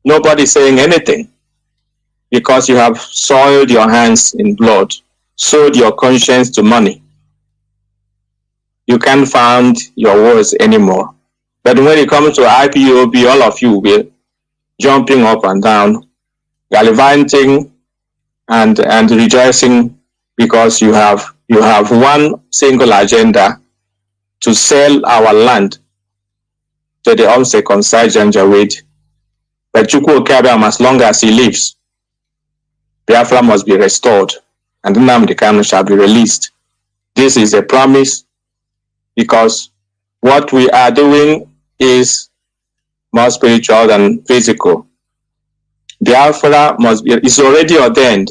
Nobody saying anything because you have soiled your hands in blood, sold your conscience to money. You can't find your words anymore. But when it comes to IPOB, all of you will be jumping up and down, gallivanting and rejoicing because you have one single agenda to sell our land to the uncircumcised Janjaweed. But Chukwu Okabam, as long as he lives, Biafra must be restored and Nnamdi Kanu shall be released. This is a promise because what we are doing is more spiritual than physical. Biafra must be, it's already ordained.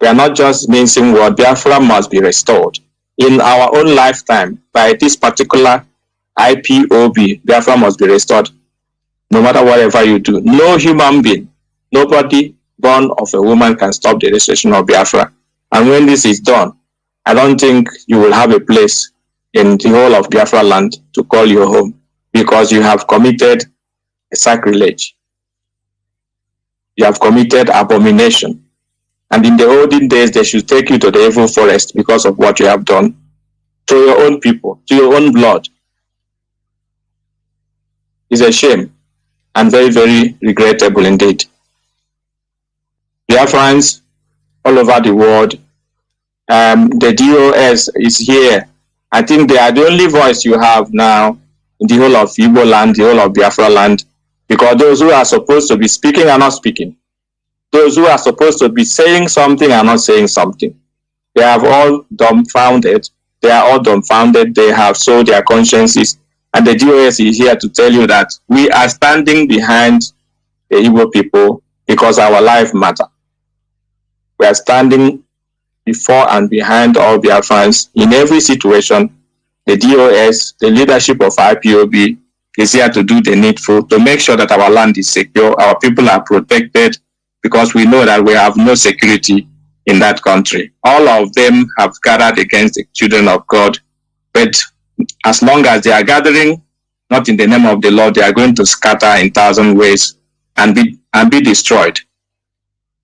We are not just mincing word. Biafra must be restored. In our own lifetime, by this particular IPOB, Biafra must be restored. No matter whatever you do, no human being, nobody born of a woman can stop the restoration of Biafra. And when this is done, I don't think you will have a place in the whole of Biafra land to call your home because you have committed a sacrilege. You have committed abomination. And in the olden days, they should take you to the evil forest because of what you have done to your own people, to your own blood. It's a shame and very, very regrettable indeed. Biafrans all over the world, the DOS is here. I think they are the only voice you have now in the whole of Igbo land, the whole of Biafra land, because those who are supposed to be speaking are not speaking. Those who are supposed to be saying something are not saying something. They have all dumbfounded. They are all dumbfounded. They have sold their consciences. And the DOS is here to tell you that we are standing behind the Igbo people because our life matters. We are standing before and behind all Biafrans in every situation. The DOS, the leadership of IPOB, is here to do the needful to make sure that our land is secure, our people are protected, because we know that we have no security in that country. All of them have gathered against the children of God, but as long as they are gathering, not in the name of the Lord, they are going to scatter in 1,000 ways and be destroyed.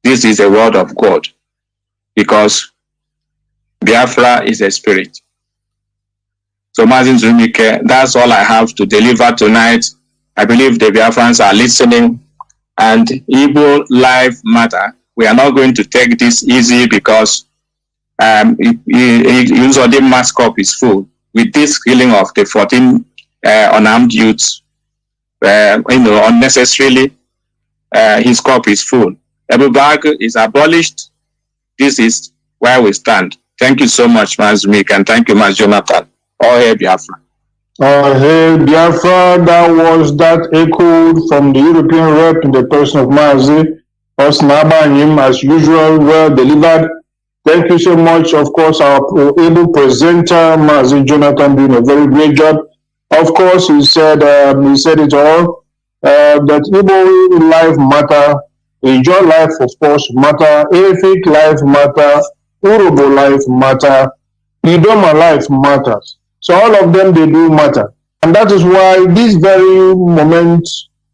This is a word of God, because Biafra is a spirit. So Mazin Zumike, that's all I have to deliver tonight. I believe the Biafrans are listening, and Igbo life matter. We are not going to take this easy because usually mass cup is full. With this killing of the 14 unarmed youths, unnecessarily, his cup is full. Ebu bag is abolished. This is where we stand. Thank you so much, Mazmik, and thank you, Mas Jonathan. All hail Biafra. All hail Biafra. That was that echoed from the European rep in the person of Mazi Osnabanyim, as usual, well delivered. Thank you so much. Of course, our able presenter, Mazi Jonathan, doing a very great job. Of course, he said it all, that Igbo life matter, Ijaw life, of course, matter, Efik life matter, Urobo life matter, Idoma life matters. So all of them, they do matter. And that is why this very moment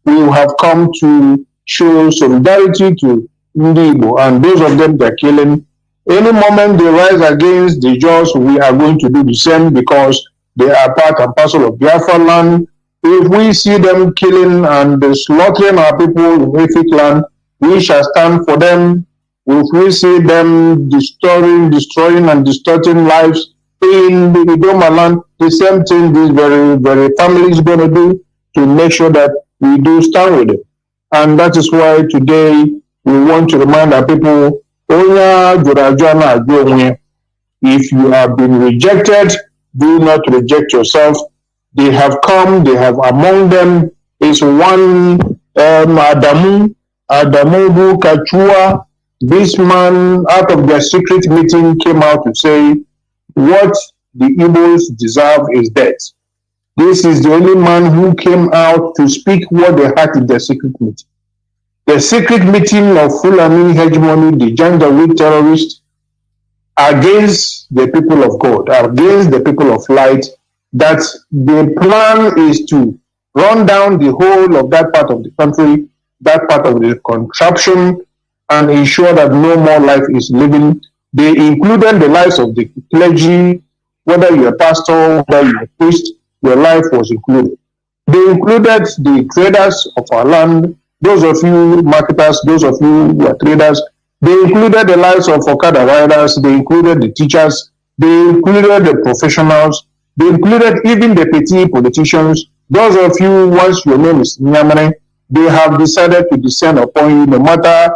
we have come to show solidarity to Igbo and those of them they're killing. Any moment they rise against the Jaws, we are going to do the same because they are part and parcel of Biafra land. If we see them killing and slaughtering our people in Efik land, we shall stand for them. If we see them destroying and distorting lives in the Idoma land, the same thing this very family is going to do to make sure that we do stand with it. And that is why today we want to remind our people, if you have been rejected, do not reject yourself. They have come, they have among them is one Adamu Kachua. This man, out of their secret meeting, came out to say, what the Igbos deserve is death. This is the only man who came out to speak what they had in their secret meeting. The secret meeting of Fulani hegemony, the Janjaweed terrorists, against the people of God, against the people of light, that the plan is to run down the whole of that part of the country, that part of the contraption, and ensure that no more life is living. They included the lives of the clergy, whether you're a pastor, whether you're a priest, your life was included. They included the traders of our land, those of you marketers, those of you who are traders. They included the lives of Okada riders, they included the teachers, they included the professionals, they included even the petty politicians. Those of you, once your name is Nyamane, they have decided to descend upon you no matter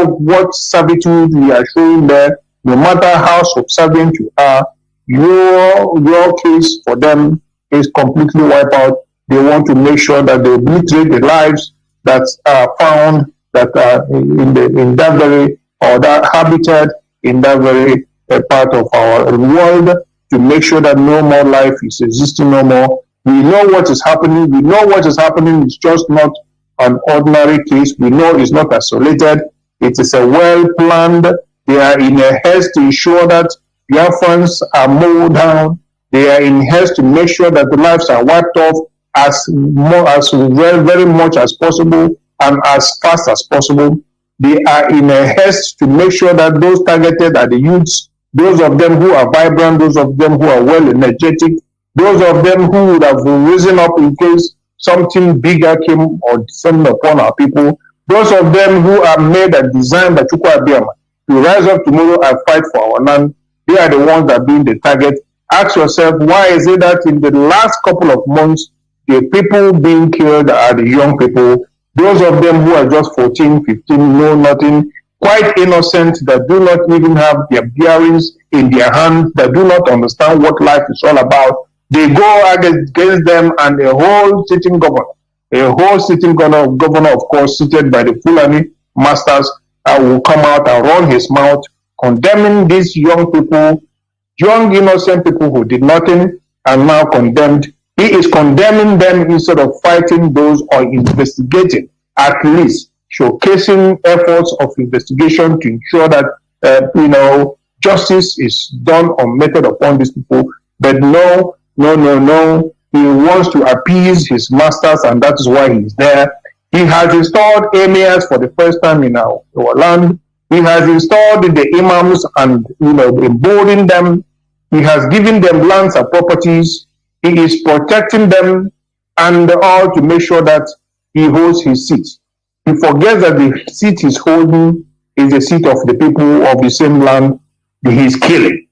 what servitude we are showing there, no matter how subservient you are, your case for them is completely wiped out. They want to make sure that they obliterate the lives that are found that are in that very, or that habitat in that very part of our world, to make sure that no more life is existing no more. We know what is happening. We know what is happening. It's just not an ordinary case. We know it's not isolated. It is a well-planned. They are in a haste to ensure that Biafrans are mowed down. They are in haste to make sure that the lives are wiped off as very much as possible and as fast as possible. They are in a haste to make sure that those targeted are the youths, those of them who are vibrant, those of them who are well energetic, those of them who would have risen up in case something bigger came or descended upon our people, those of them who are made and designed by Chukwu Abiyama to rise up tomorrow and fight for our land. They are the ones that are being the target. Ask yourself, why is it that in the last couple of months, the people being killed are the young people, those of them who are just 14, 15, know nothing, quite innocent, that do not even have their bearings in their hand, that do not understand what life is all about. They go against them, and a whole sitting governor, of course, seated by the Fulani masters, will come out and run his mouth, condemning these young people, young innocent people who did nothing and now condemned. He is condemning them instead of fighting those or investigating, at least showcasing efforts of investigation to ensure that justice is done or meted upon these people. But no. He wants to appease his masters, and that is why he is there. He has installed emirs for the first time in our land. He has installed the imams and emboldened them. He has given them lands and properties. He is protecting them, and all to make sure that he holds his seat. He forgets that the seat he's holding is the seat of the people of the same land that he's killing.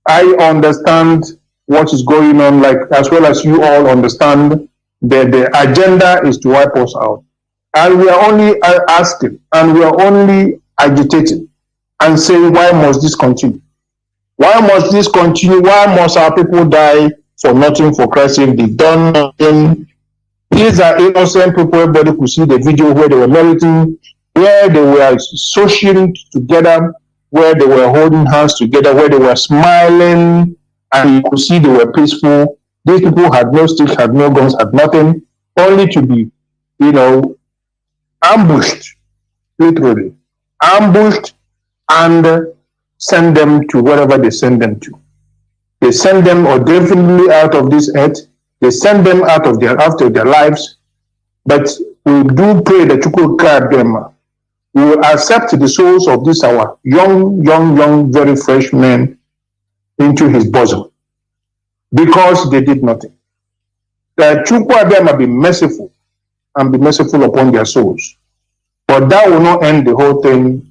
I understand what is going on, like as well as you all understand that the agenda is to wipe us out. And we are only asking, and we are only agitating and saying, why must this continue? Why must this continue? Why must our people die for nothing, for Christ's sake? They've done nothing. These are innocent people. Everybody could see the video where they were melting, where they were associating together, where they were holding hands together, where they were smiling, and you could see they were peaceful. These people had no sticks, had no guns, had nothing, only to be, ambushed, literally, ambushed, and send them to wherever they send them to. They send them or definitely out of this earth. They send them after their lives. But we do pray that Chukwu Abiyama will accept the souls of these our young, very fresh men into his bosom, because they did nothing. That Chukwu Abiyama be merciful and be merciful upon their souls. But that will not end the whole thing.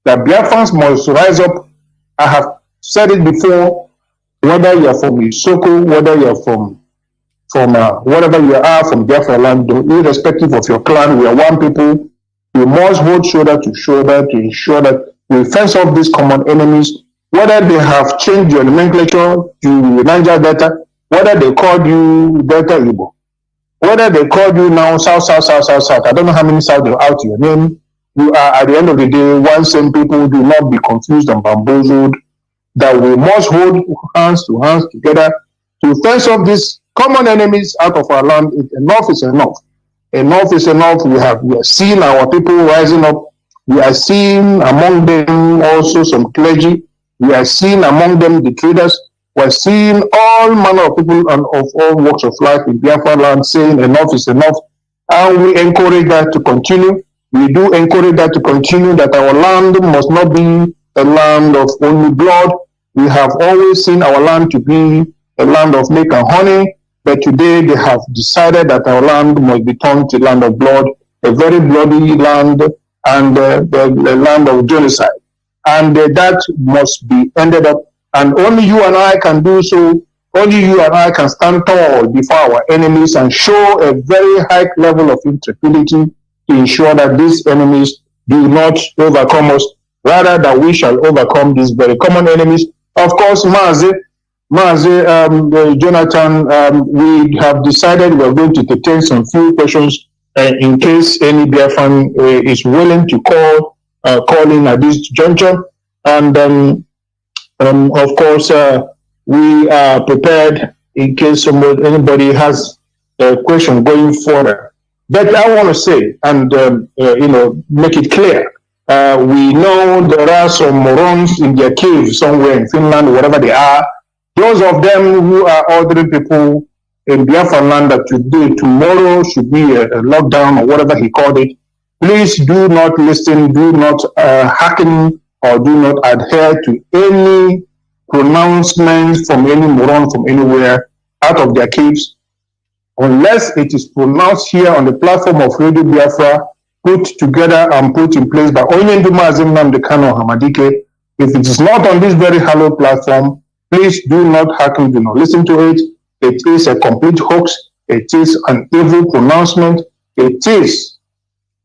The Biafrans must rise up. I have said it before, whether you are from Isoko, whether you are from whatever you are from Biafra land, irrespective of your clan, we are one people. We must hold shoulder to shoulder to ensure that we fence off these common enemies, whether they have changed your nomenclature to Niger Delta, whether they called you Delta Igbo, whether they called you now South. I don't know how many South are out to your name. You are, at the end of the day, one same people. Do not be confused and bamboozled. That we must hold hands to hands together to fence off these common enemies out of our land. Enough is enough. Enough is enough. We are seeing our people rising up. We are seeing among them also some clergy. We are seeing among them the traders. We are seeing all manner of people and of all walks of life in Biafra land saying enough is enough. And we encourage that to continue. We do encourage that to continue, that our land must not be a land of only blood. We have always seen our land to be a land of milk and honey, but today they have decided that our land must be turned to land of blood, a very bloody land, and the land of genocide. And that must be ended up. And only you and I can do so. Only you and I can stand tall before our enemies and show a very high level of intrepidity to ensure that these enemies do not overcome us, rather that we shall overcome these very common enemies. Of course, Mazi, Jonathan, we have decided we are going to take some few questions in case any Biafran is willing to call in at this juncture. And of course, we are prepared in case anybody has a question going further. But I want to say, and make it clear, we know there are some morons in their caves somewhere in Finland, wherever they are. Those of them who are ordering people in Biafra land that today, tomorrow should be a lockdown or whatever he called it, please do not listen, do not hearken, or do not adhere to any pronouncements from any moron from anywhere out of their caves, unless it is pronounced here on the platform of Radio Biafra, put together and put in place by Onyenduma Azimnam Kano Hamadike. If it is not on this very hallowed platform, please do not hearken, do not listen to it. It is a complete hoax. It is an evil pronouncement. It is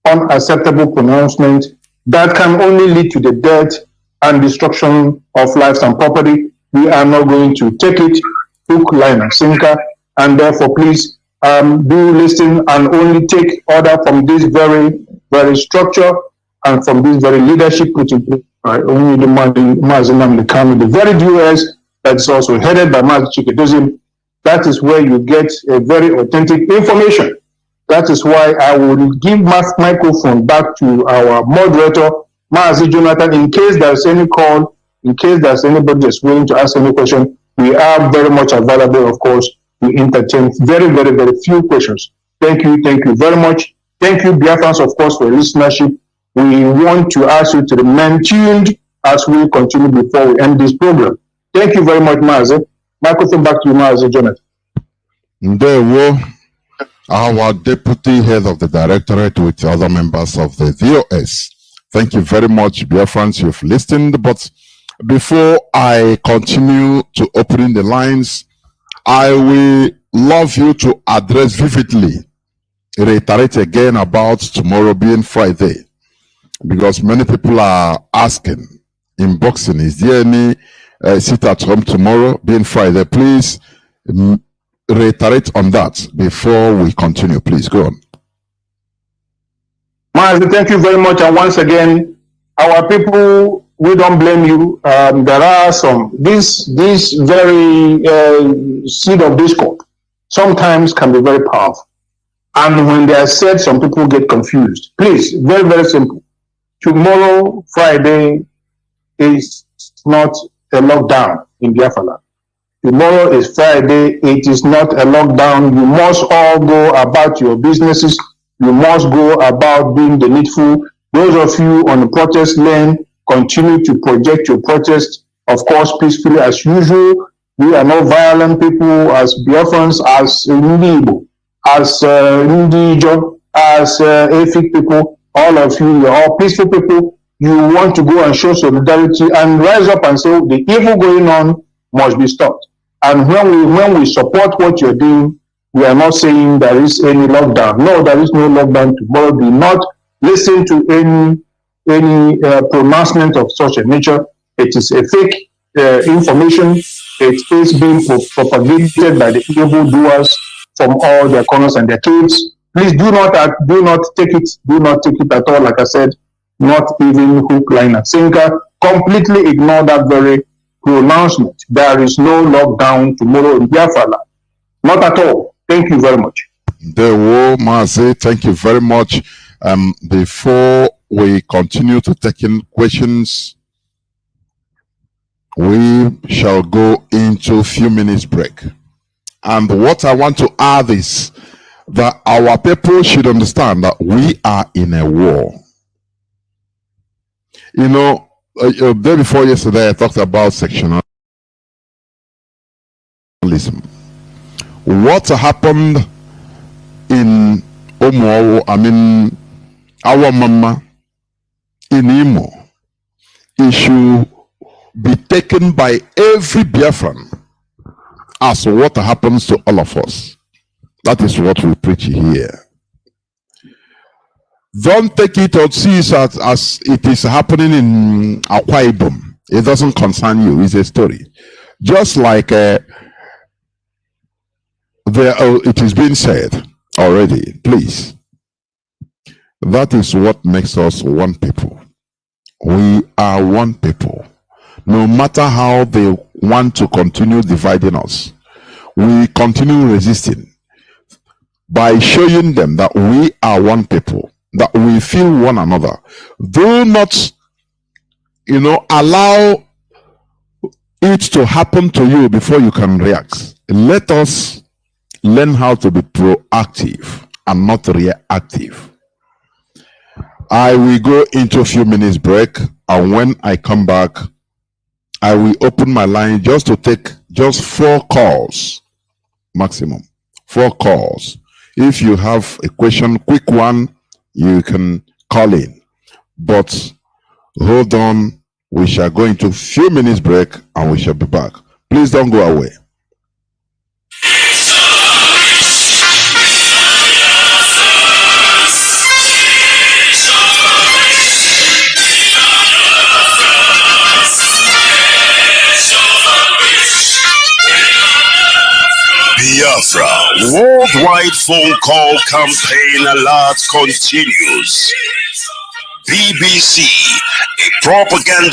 unacceptable pronouncement that can only lead to the death and destruction of lives and property. We are not going to take it hook, line, and sinker, and therefore please do listen and only take order from this very, very structure and from this very leadership put in place by only the Mazinam the very DOS that's also headed by Mazi Chikidozim. That is where you get a very authentic information. That is why I will give my microphone back to our moderator, Mazi Jonathan, in case there's any call, in case there's anybody that's willing to ask any question. We are very much available, of course. We entertain very, very, very few questions. Thank you very much. Thank you, Biafrans, of course, for your listenership. We want to ask you to remain tuned as we continue before we end this program. Thank you very much, Mazi. Microphone back to you, Mazi Jonathan. Ndewo, our deputy head of the directorate with other members of the VOS. Thank you very much, Biafrans. You've listened, but before I continue to open the lines, I will love you to address vividly, reiterate again about tomorrow being Friday, because many people are asking, inboxing, is there any sit at home tomorrow being Friday? Please reiterate on that before we continue. Please go on. Mazi, thank you very much. And once again, our people, we don't blame you. There are some, this very seed of discord sometimes can be very powerful. And when they are said, some people get confused. Please, very, very simple. Tomorrow, Friday, is not a lockdown in Biafra land. Tomorrow is Friday. It is not a lockdown. You must all go about your businesses. You must go about doing the needful. Those of you on the protest lane, continue to project your protest, of course, peacefully as usual. We are not violent people as Biafrans, as Ndibo, as Ndijo, as Efik people. all of you, you're all peaceful people, you want to go and show solidarity and rise up and say the evil going on must be stopped. And when we support what you're doing, we are not saying there is any lockdown. No, there is no lockdown tomorrow. Do not listen to any pronouncement of such a nature. It is a fake information. It is being propagated by the evil doers from all their corners and their caves. Please do not take it. Do not take it at all. Like I said, not even hook, line, and sinker. Completely ignore that very pronouncement. There is no lockdown tomorrow in Biafra. Not at all. Thank you very much. Thank you very much. Before we continue to take in questions, we shall go into a few minutes break. And what I want to add is that our people should understand that we are in a war. You know, day before yesterday, I talked about sectionalism. What happened in our mama in Imo, it should be taken by every Biafran as what happens to all of us. That is what we preach here. Don't take it or see it as it is happening in Akwa Ibom. It doesn't concern you. It's a story. Just like it is being said already. Please. That is what makes us one people. We are one people. No matter how they want to continue dividing us, we continue resisting by showing them that we are one people, that we feel one another. Do not, allow it to happen to you before you can react. Let us learn how to be proactive and not reactive. I will go into a few minutes break, and when I come back, I will open my line just to take just 4 calls maximum. 4 calls. If you have a question, quick one, you can call in. But hold on, we shall go into a few minutes break and we shall be back. Please don't go away. Biafra worldwide phone call campaign alert continues. BBC, a propaganda